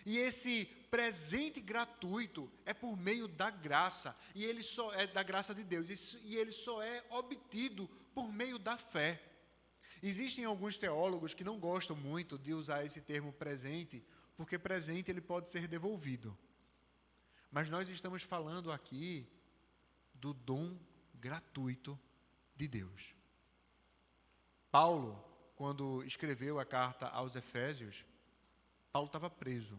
E esse presente gratuito é por meio da graça, e ele só é da graça de Deus, e ele só é obtido por meio da fé. Existem alguns teólogos que não gostam muito de usar esse termo presente, porque presente ele pode ser devolvido. Mas nós estamos falando aqui do dom gratuito de Deus. Paulo, quando escreveu a carta aos Efésios, Paulo estava preso.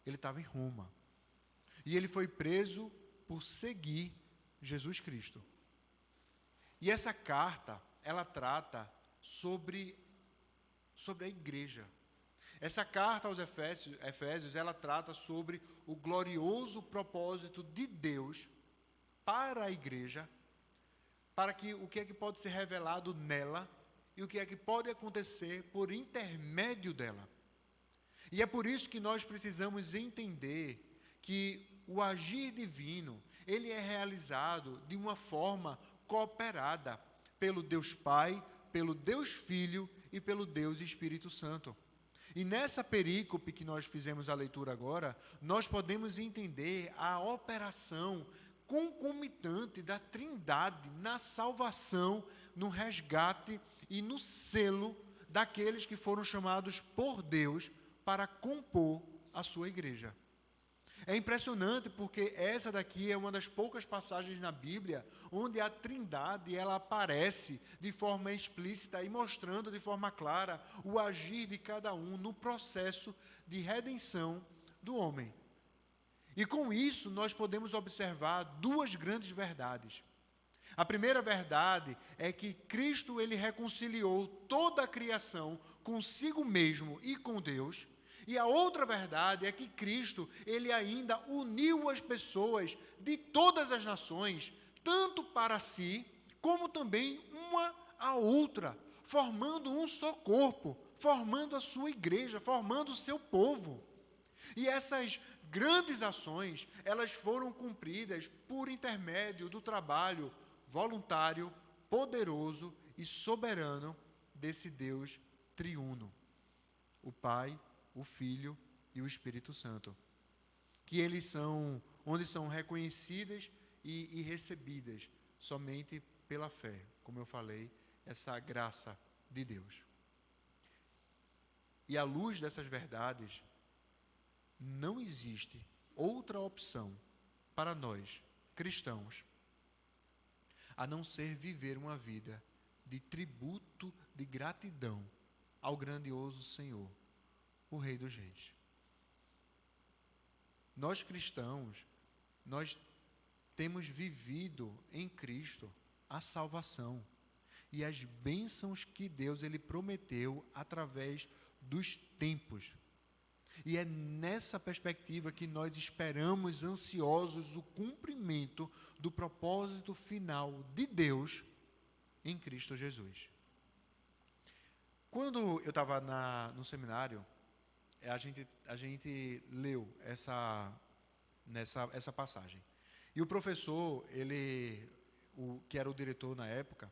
Ele estava em Roma. E ele foi preso por seguir Jesus Cristo. E essa carta, ela trata sobre a igreja. Essa carta aos Efésios, ela trata sobre o glorioso propósito de Deus para a igreja, para que o que é que pode ser revelado nela e o que é que pode acontecer por intermédio dela. E é por isso que nós precisamos entender que o agir divino, ele é realizado de uma forma cooperada pelo Deus Pai, pelo Deus Filho e pelo Deus Espírito Santo. E nessa perícope que nós fizemos a leitura agora, nós podemos entender a operação concomitante da Trindade na salvação, no resgate e no selo daqueles que foram chamados por Deus para compor a sua igreja. É impressionante porque essa daqui é uma das poucas passagens na Bíblia onde a Trindade ela aparece de forma explícita e mostrando de forma clara o agir de cada um no processo de redenção do homem. E com isso nós podemos observar duas grandes verdades. A primeira verdade é que Cristo ele reconciliou toda a criação consigo mesmo e com Deus. E a outra verdade é que Cristo, ele ainda uniu as pessoas de todas as nações, tanto para si, como também uma a outra, formando um só corpo, formando a sua igreja, formando o seu povo. E essas grandes ações, elas foram cumpridas por intermédio do trabalho voluntário, poderoso e soberano desse Deus triuno, o Pai, o Filho e o Espírito Santo, que eles são, onde são reconhecidas e recebidas somente pela fé, como eu falei, essa graça de Deus. E à luz dessas verdades, não existe outra opção para nós, cristãos, a não ser viver uma vida de tributo de gratidão ao grandioso Senhor, o Rei dos Reis. Nós cristãos, nós temos vivido em Cristo a salvação e as bênçãos que Deus ele prometeu através dos tempos. E é nessa perspectiva que nós esperamos ansiosos o cumprimento do propósito final de Deus em Cristo Jesus. Quando eu estava no seminário, a gente leu essa passagem. E o professor, que era o diretor na época,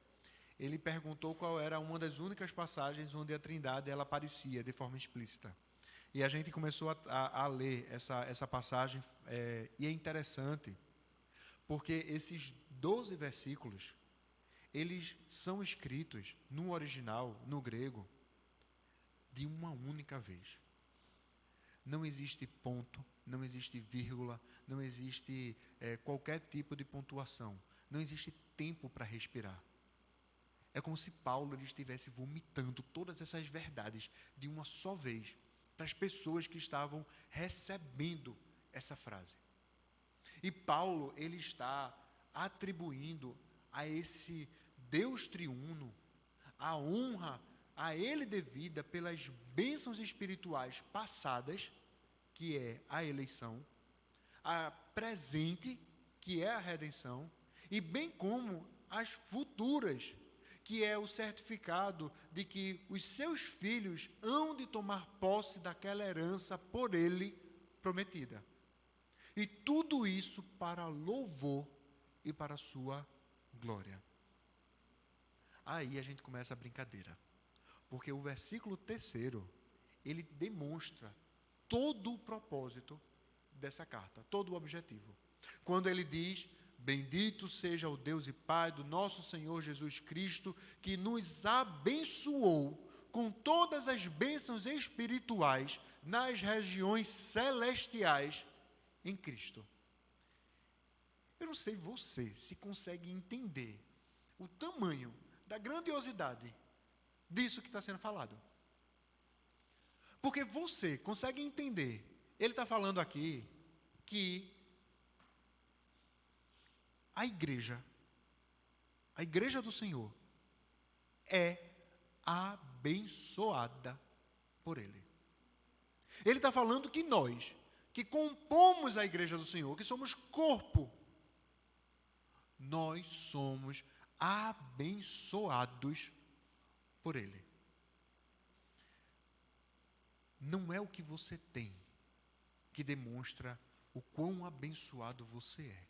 ele perguntou qual era uma das únicas passagens onde a Trindade ela aparecia de forma explícita. E a gente começou a ler essa passagem, e é interessante, porque esses 12 versículos, eles são escritos no original, no grego, de uma única vez. Não existe ponto, não existe vírgula, não existe qualquer tipo de pontuação. Não existe tempo para respirar. É como se Paulo ele estivesse vomitando todas essas verdades de uma só vez para as pessoas que estavam recebendo essa frase. E Paulo ele está atribuindo a esse Deus triuno a honra a ele devida pelas bênçãos espirituais passadas, que é a eleição, a presente, que é a redenção, e bem como as futuras, que é o certificado de que os seus filhos hão de tomar posse daquela herança por ele prometida. E tudo isso para louvor e para a sua glória. Aí a gente começa a brincadeira. Porque o versículo 3º, ele demonstra todo o propósito dessa carta, todo o objetivo. Quando ele diz: bendito seja o Deus e Pai do nosso Senhor Jesus Cristo, que nos abençoou com todas as bênçãos espirituais nas regiões celestiais em Cristo. Eu não sei você se consegue entender o tamanho da grandiosidade disso que está sendo falado. Porque você consegue entender, ele está falando aqui que a igreja do Senhor é abençoada por ele. Ele está falando que nós, que compomos a igreja do Senhor, que somos corpo, nós somos abençoados por ele. Não é o que você tem que demonstra o quão abençoado você é.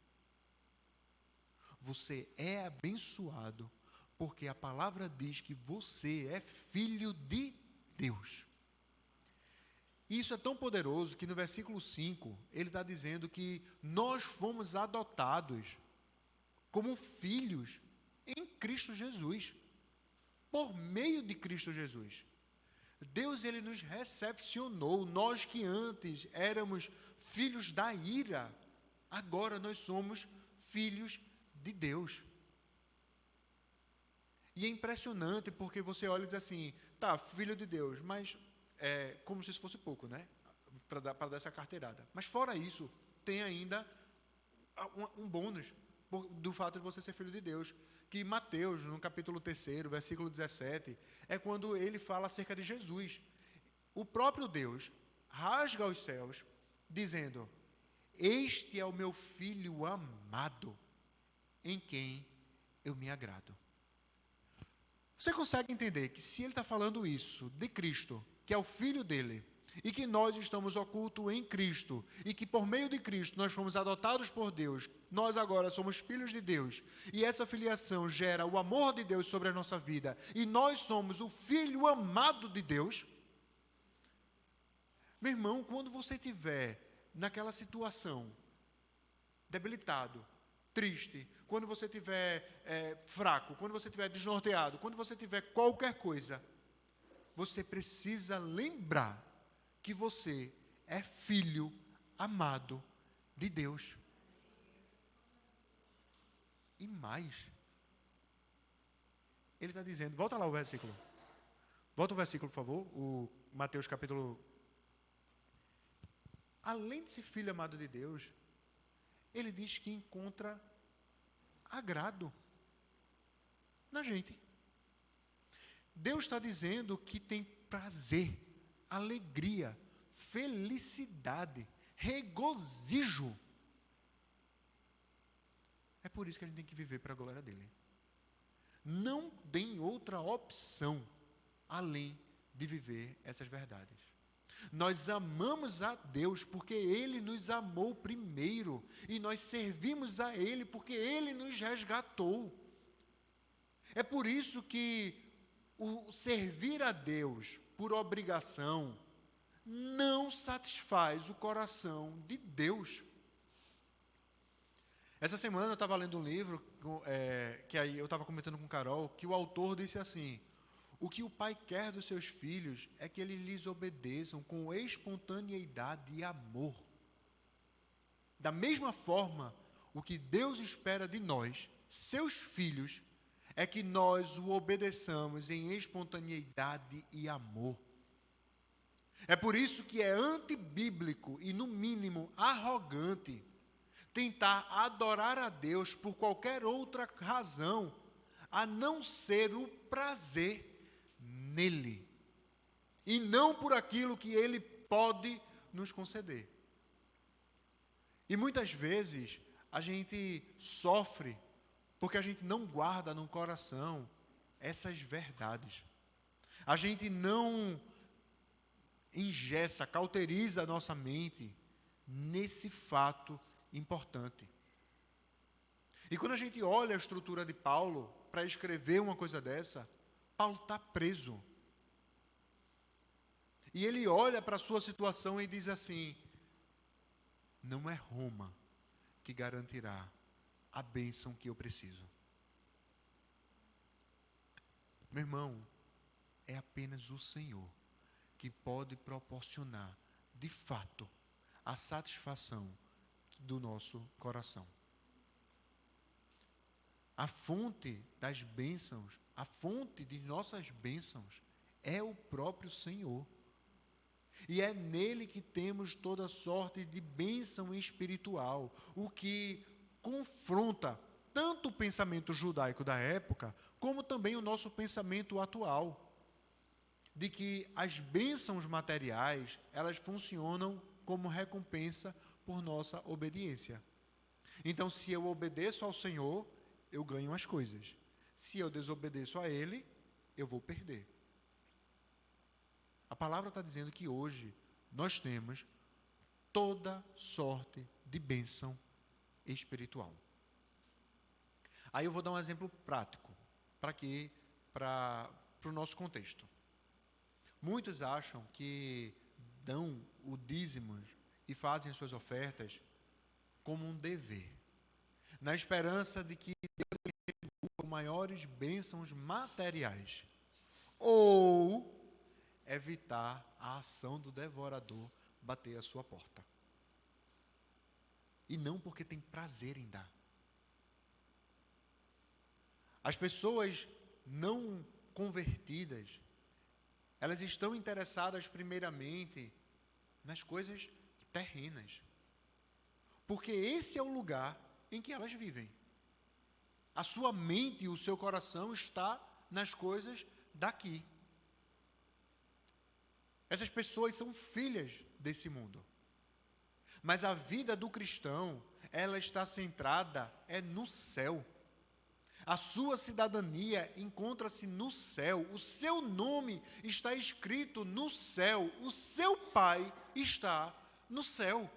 Você é abençoado porque a palavra diz que você é filho de Deus. E isso é tão poderoso que no versículo 5, ele está dizendo que nós fomos adotados como filhos em Cristo Jesus, por meio de Cristo Jesus. Deus, ele nos recepcionou, nós que antes éramos filhos da ira, agora nós somos filhos de Deus. E é impressionante porque você olha e diz assim, tá, filho de Deus, mas é como se isso fosse pouco, né? Para dar essa carteirada. Mas fora isso, tem ainda um bônus do fato de você ser filho de Deus, que Mateus, no capítulo 3º, versículo 17, é quando ele fala acerca de Jesus. O próprio Deus rasga os céus, dizendo, este é o meu filho amado, em quem eu me agrado. Você consegue entender que se ele está falando isso de Cristo, que é o Filho dele, e que nós estamos ocultos em Cristo, e que por meio de Cristo nós fomos adotados por Deus, nós agora somos filhos de Deus, e essa filiação gera o amor de Deus sobre a nossa vida, e nós somos o Filho amado de Deus. Meu irmão, quando você estiver naquela situação, debilitado, triste, quando você estiver fraco, quando você estiver desnorteado, quando você tiver qualquer coisa, você precisa lembrar que você é filho amado de Deus. E mais, ele está dizendo, volta lá o versículo. Volta o versículo, por favor, o Mateus capítulo. Além de ser filho amado de Deus, ele diz que encontra agrado na gente. Deus está dizendo que tem prazer, alegria, felicidade, regozijo. É por isso que a gente tem que viver para a glória dele. Não tem outra opção além de viver essas verdades. Nós amamos a Deus porque ele nos amou primeiro, e nós servimos a ele porque ele nos resgatou. É por isso que o servir a Deus por obrigação não satisfaz o coração de Deus. Essa semana eu estava lendo um livro, que aí eu estava comentando com Carol, que o autor disse assim, o que o pai quer dos seus filhos é que eles lhes obedeçam com espontaneidade e amor. Da mesma forma, o que Deus espera de nós, seus filhos, é que nós o obedeçamos em espontaneidade e amor. É por isso que é antibíblico e, no mínimo, arrogante tentar adorar a Deus por qualquer outra razão, a não ser o prazer nele, e não por aquilo que ele pode nos conceder. E muitas vezes a gente sofre porque a gente não guarda no coração essas verdades. A gente não engessa, cauteriza a nossa mente nesse fato importante. E quando a gente olha a estrutura de Paulo para escrever uma coisa dessa, Paulo está preso. E ele olha para a sua situação e diz assim: não é Roma que garantirá a bênção que eu preciso. Meu irmão, é apenas o Senhor que pode proporcionar, de fato, a satisfação do nosso coração. A fonte das bênçãos, a fonte de nossas bênçãos é o próprio Senhor. E é nele que temos toda sorte de bênção espiritual, o que confronta tanto o pensamento judaico da época, como também o nosso pensamento atual, de que as bênçãos materiais, elas funcionam como recompensa por nossa obediência. Então, se eu obedeço ao Senhor, eu ganho as coisas. Se eu desobedeço a Ele, eu vou perder. A palavra está dizendo que hoje nós temos toda sorte de bênção espiritual. Aí eu vou dar um exemplo prático para o nosso contexto. Muitos acham que dão o dízimo e fazem suas ofertas como um dever, na esperança de que Deus retribua maiores bênçãos materiais, ou evitar a ação do devorador bater à sua porta. E não porque tem prazer em dar. As pessoas não convertidas, elas estão interessadas primeiramente nas coisas terrenas, porque esse é o lugar em que elas vivem. A sua mente e o seu coração está nas coisas daqui. Essas pessoas são filhas desse mundo. Mas a vida do cristão, ela está centrada no céu. A sua cidadania encontra-se no céu. O seu nome está escrito no céu. O seu Pai está no céu.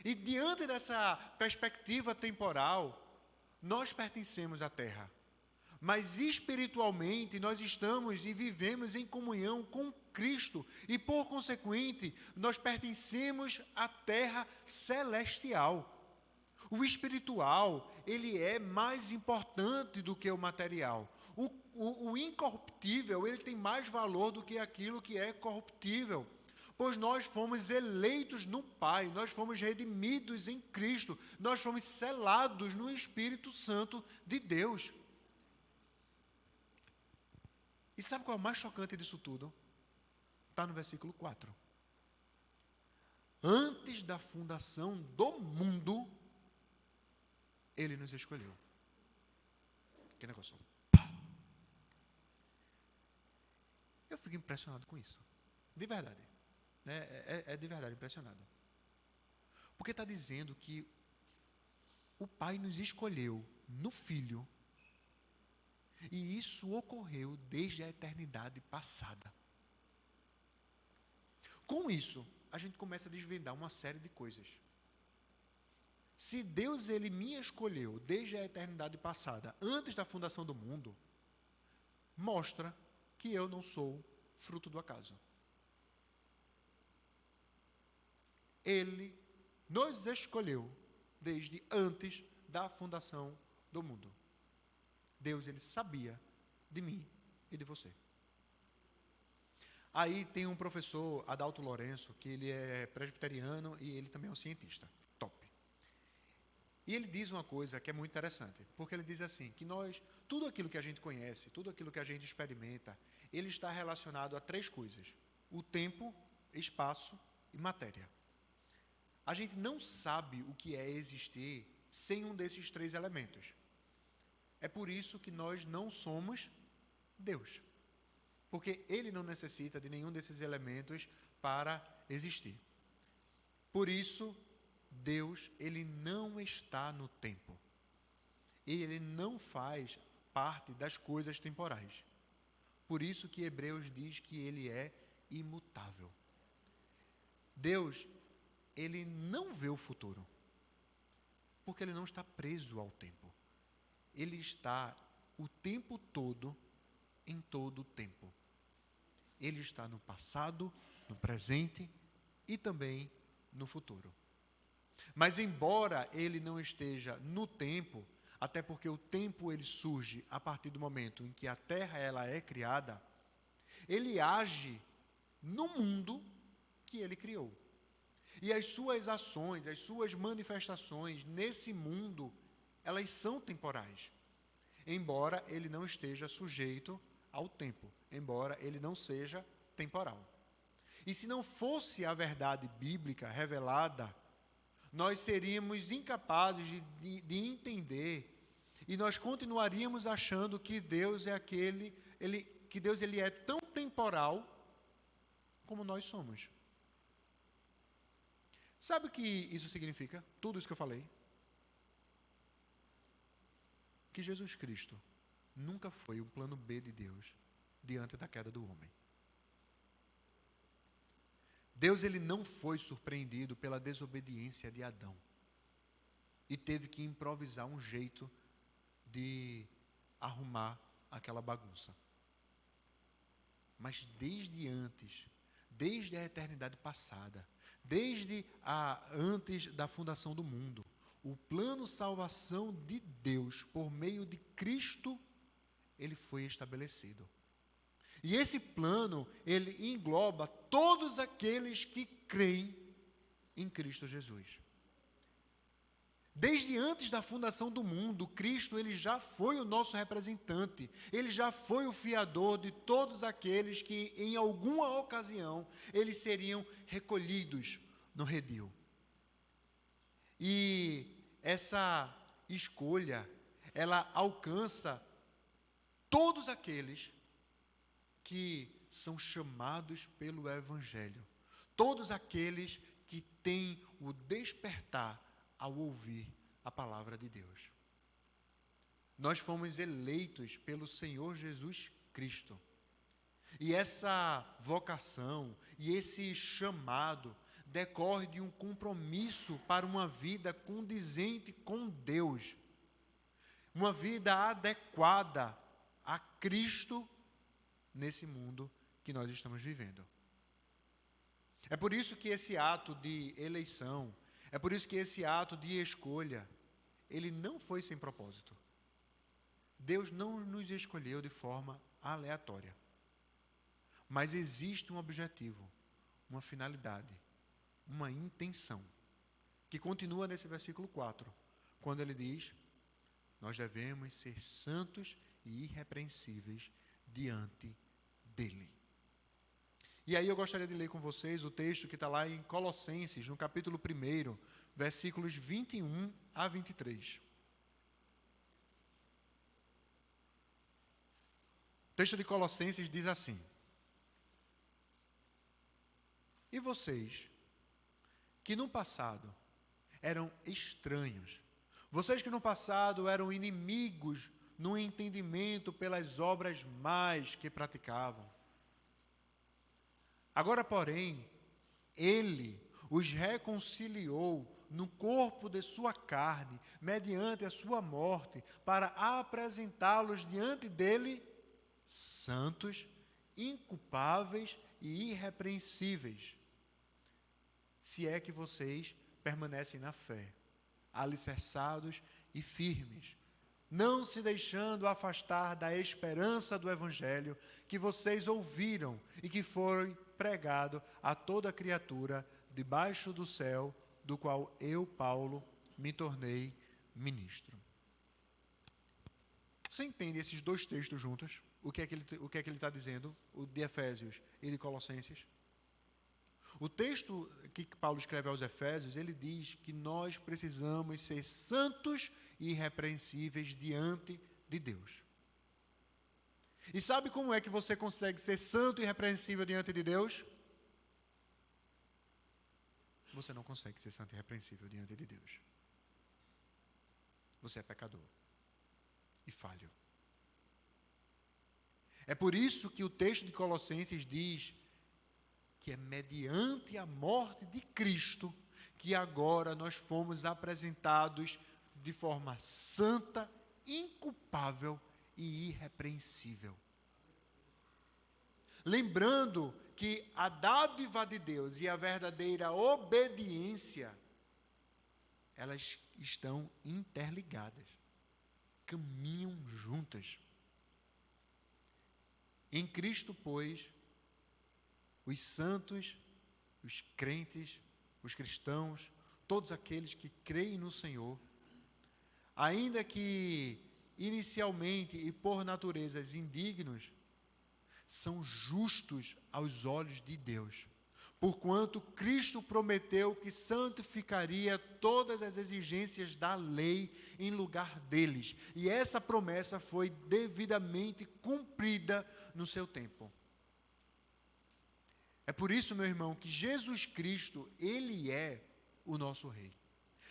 E diante dessa perspectiva temporal, nós pertencemos à terra. Mas espiritualmente nós estamos e vivemos em comunhão com Cristo. E por consequente, nós pertencemos à terra celestial. O espiritual, ele é mais importante do que o material. O incorruptível, ele tem mais valor do que aquilo que é corruptível. Pois nós fomos eleitos no Pai, nós fomos redimidos em Cristo, nós fomos selados no Espírito Santo de Deus. E sabe qual é o mais chocante disso tudo? Está no versículo 4. Antes da fundação do mundo, Ele nos escolheu. Que negócio. Eu fico impressionado com isso. De verdade. É de verdade impressionado. Porque está dizendo que o Pai nos escolheu no Filho. E isso ocorreu desde a eternidade passada. Com isso, a gente começa a desvendar uma série de coisas. Se Deus, Ele me escolheu desde a eternidade passada, antes da fundação do mundo, mostra que eu não sou fruto do acaso. Ele nos escolheu desde antes da fundação do mundo. Deus, Ele sabia de mim e de você. Aí tem um professor, Adalto Lourenço, que ele é presbiteriano e ele também é um cientista. Top. E ele diz uma coisa que é muito interessante, porque ele diz assim, que tudo aquilo que a gente conhece, tudo aquilo que a gente experimenta, ele está relacionado a 3 coisas: o tempo, espaço e matéria. A gente não sabe o que é existir sem um desses 3 elementos. É por isso que nós não somos Deus, porque ele não necessita de nenhum desses elementos para existir. Por isso, Deus, ele não está no tempo. Ele não faz parte das coisas temporais. Por isso que Hebreus diz que ele é imutável. Deus, ele não vê o futuro, porque ele não está preso ao tempo. Ele está o tempo todo, em todo o tempo. Ele está no passado, no presente e também no futuro. Mas embora ele não esteja no tempo, até porque o tempo ele surge a partir do momento em que a Terra ela é criada, ele age no mundo que ele criou. E as suas ações, as suas manifestações nesse mundo, elas são temporais. Embora ele não esteja sujeito ao tempo, embora ele não seja temporal. E se não fosse a verdade bíblica revelada, nós seríamos incapazes de entender, e nós continuaríamos achando que Deus é que Deus ele é tão temporal como nós somos. Sabe o que isso significa? Tudo isso que eu falei? Que Jesus Cristo nunca foi um plano B de Deus diante da queda do homem. Deus ele não foi surpreendido pela desobediência de Adão e teve que improvisar um jeito de arrumar aquela bagunça. Mas desde antes, desde a eternidade passada, desde antes da fundação do mundo, o plano salvação de Deus por meio de Cristo, ele foi estabelecido. E esse plano, ele engloba todos aqueles que creem em Cristo Jesus. Desde antes da fundação do mundo, Cristo ele já foi o nosso representante. Ele já foi o fiador de todos aqueles que, em alguma ocasião, eles seriam recolhidos no redil. E essa escolha, ela alcança todos aqueles que são chamados pelo Evangelho. Todos aqueles que têm o despertar ao ouvir a palavra de Deus. Nós fomos eleitos pelo Senhor Jesus Cristo. E essa vocação e esse chamado decorre de um compromisso para uma vida condizente com Deus. Uma vida adequada a Cristo nesse mundo que nós estamos vivendo. É por isso que esse ato de eleição, é por isso que esse ato de escolha, ele não foi sem propósito. Deus não nos escolheu de forma aleatória. Mas existe um objetivo, uma finalidade, uma intenção, que continua nesse versículo 4, quando ele diz: nós devemos ser santos e irrepreensíveis diante dele. E aí eu gostaria de ler com vocês o texto que está lá em Colossenses, no capítulo 1, versículos 21 a 23. O texto de Colossenses diz assim: e vocês, que no passado eram estranhos, vocês que no passado eram inimigos no entendimento pelas obras más que praticavam, agora, porém, ele os reconciliou no corpo de sua carne, mediante a sua morte, para apresentá-los diante dele santos, inculpáveis e irrepreensíveis, se é que vocês permanecem na fé, alicerçados e firmes, não se deixando afastar da esperança do Evangelho que vocês ouviram e que foi pregado a toda criatura debaixo do céu, do qual eu, Paulo, me tornei ministro. Você entende esses dois textos juntos? O que é que ele está dizendo? O de Efésios e de Colossenses? O texto que Paulo escreve aos Efésios, ele diz que nós precisamos ser santos e irrepreensíveis diante de Deus. E sabe como é que você consegue ser santo e irrepreensível diante de Deus? Você não consegue ser santo e irrepreensível diante de Deus. Você é pecador e falho. É por isso que o texto de Colossenses diz que é mediante a morte de Cristo que agora nós fomos apresentados de forma santa, inculpável e irrepreensível. Lembrando que a dádiva de Deus e a verdadeira obediência, elas estão interligadas, caminham juntas. Em Cristo, pois, os santos, os crentes, os cristãos, todos aqueles que creem no Senhor, ainda que inicialmente e por naturezas indignos, são justos aos olhos de Deus, porquanto Cristo prometeu que santificaria todas as exigências da lei em lugar deles, e essa promessa foi devidamente cumprida no seu tempo. É por isso, meu irmão, que Jesus Cristo, Ele é o nosso Rei.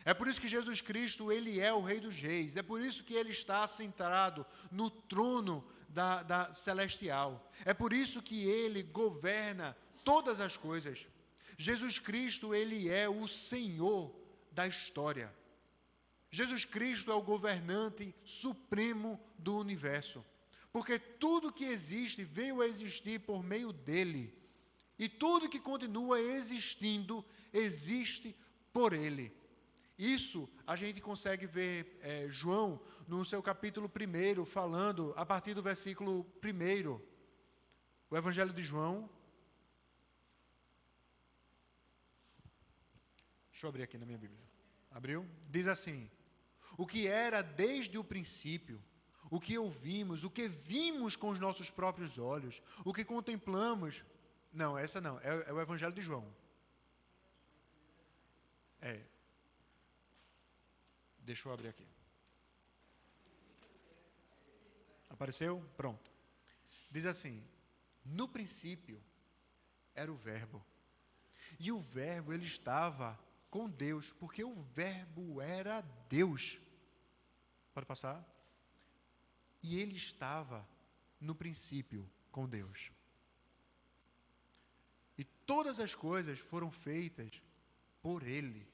É por isso que Jesus Cristo, Ele é o Rei dos Reis. É por isso que Ele está assentado no trono da celestial. É por isso que Ele governa todas as coisas. Jesus Cristo, Ele é o Senhor da história. Jesus Cristo é o governante supremo do universo. Porque tudo que existe veio a existir por meio dEle. E tudo que continua existindo, existe por Ele. Isso a gente consegue ver João, no seu capítulo 1, falando a partir do versículo 1. O Evangelho de João. Deixa eu abrir aqui na minha Bíblia. Abriu? Diz assim: o que era desde o princípio, o que ouvimos, o que vimos com os nossos próprios olhos, o que contemplamos. Não, essa não, é o Evangelho de João. Deixa eu abrir aqui. Apareceu? Pronto. Diz assim: no princípio era o Verbo. E o Verbo, ele estava com Deus, porque o Verbo era Deus. Pode passar? E ele estava no princípio com Deus. E todas as coisas foram feitas por Ele.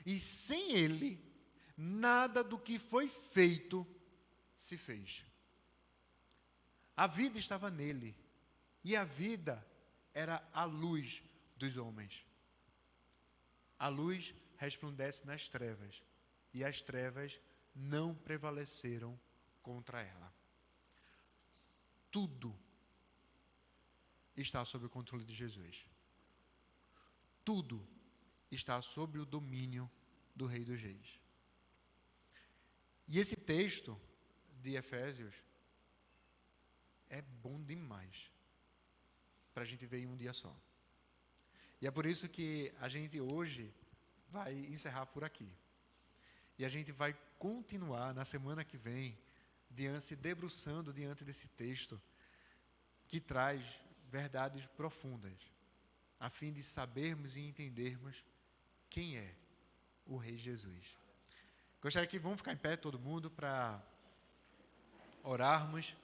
E sem Ele, nada do que foi feito se fez. A vida estava nele. E a vida era a luz dos homens. A luz resplandece nas trevas. E as trevas não prevaleceram contra ela. Tudo está sob o controle de Jesus. Tudo está sob o domínio do Rei dos Reis. E esse texto de Efésios é bom demais para a gente ver em um dia só. E é por isso que a gente hoje vai encerrar por aqui. E a gente vai continuar na semana que vem, se debruçando diante desse texto, que traz verdades profundas, a fim de sabermos e entendermos quem é o Rei Jesus. Gostaria que vamos ficar em pé todo mundo para orarmos.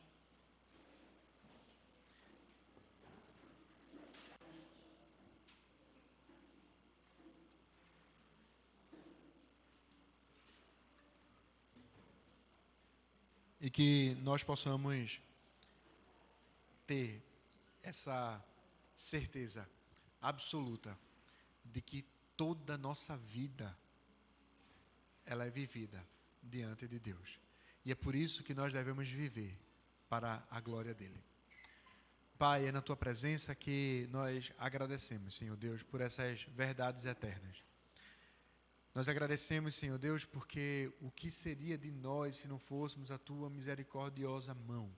E que nós possamos ter essa certeza absoluta de que toda a nossa vida ela é vivida diante de Deus. E é por isso que nós devemos viver para a glória dele. Pai, é na tua presença que nós agradecemos, Senhor Deus, por essas verdades eternas. Nós agradecemos, Senhor Deus, porque o que seria de nós se não fôssemos a Tua misericordiosa mão?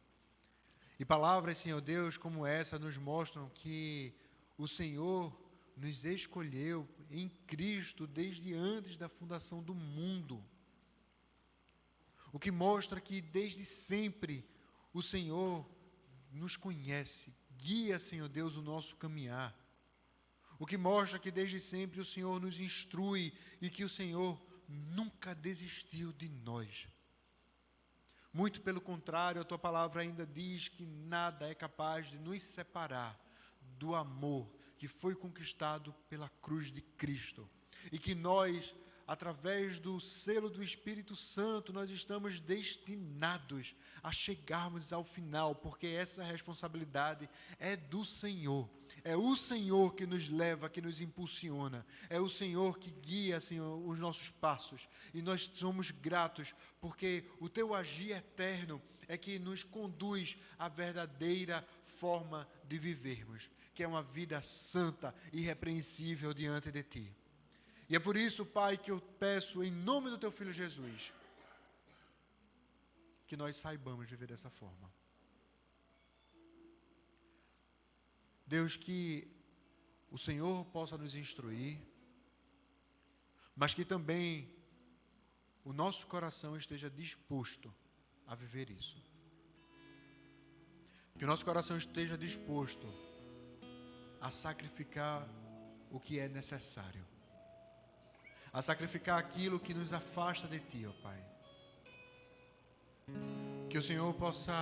E palavras, Senhor Deus, como essa nos mostram que o Senhor nos escolheu em Cristo desde antes da fundação do mundo. O que mostra que desde sempre o Senhor nos conhece, guia, Senhor Deus, o nosso caminhar. O que mostra que desde sempre o Senhor nos instrui e que o Senhor nunca desistiu de nós. Muito pelo contrário, a Tua palavra ainda diz que nada é capaz de nos separar do amor que foi conquistado pela cruz de Cristo. E que nós, através do selo do Espírito Santo, nós estamos destinados a chegarmos ao final, porque essa responsabilidade é do Senhor. É o Senhor que nos leva, que nos impulsiona. É o Senhor que guia, Senhor, os nossos passos. E nós somos gratos, porque o Teu agir eterno é que nos conduz à verdadeira forma de vivermos, que é uma vida santa e irrepreensível diante de Ti. E é por isso, Pai, que eu peço, em nome do Teu Filho Jesus, que nós saibamos viver dessa forma. Deus, que o Senhor possa nos instruir, mas que também o nosso coração esteja disposto a viver isso. Que o nosso coração esteja disposto a sacrificar o que é necessário. A sacrificar aquilo que nos afasta de Ti, ó Pai. Que o Senhor possa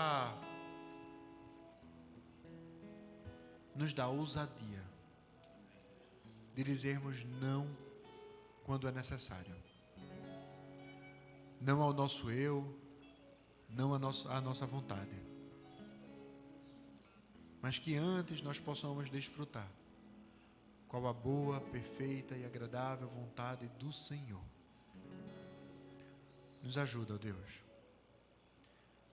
nos dar ousadia de dizermos não quando é necessário. Não ao nosso eu, não à nossa vontade. Mas que antes nós possamos desfrutar qual a boa, perfeita e agradável vontade do Senhor. Nos ajuda, ó Deus.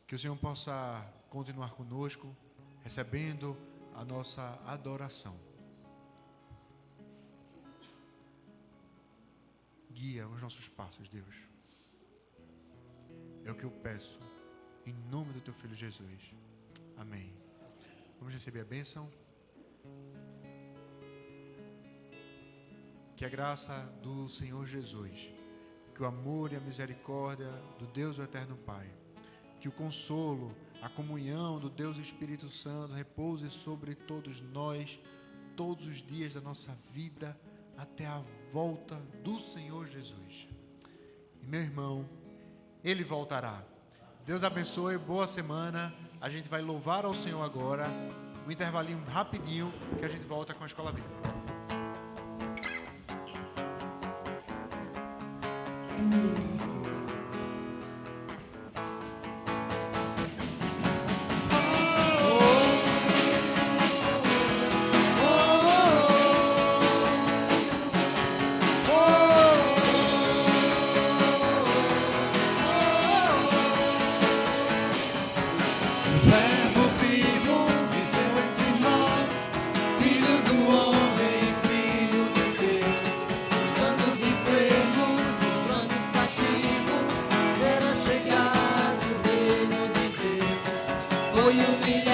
Que o Senhor possa continuar conosco, recebendo a nossa adoração. Guia os nossos passos, Deus. É o que eu peço, em nome do Teu Filho Jesus. Amém. Vamos receber a bênção. Que a graça do Senhor Jesus, que o amor e a misericórdia do Deus o Eterno Pai, que o consolo, a comunhão do Deus Espírito Santo repouse sobre todos nós, todos os dias da nossa vida, até a volta do Senhor Jesus. E meu irmão, Ele voltará. Deus abençoe, boa semana. A gente vai louvar ao Senhor agora. Um intervalinho rapidinho, que a gente volta com a Escola Viva. Foi humilhado.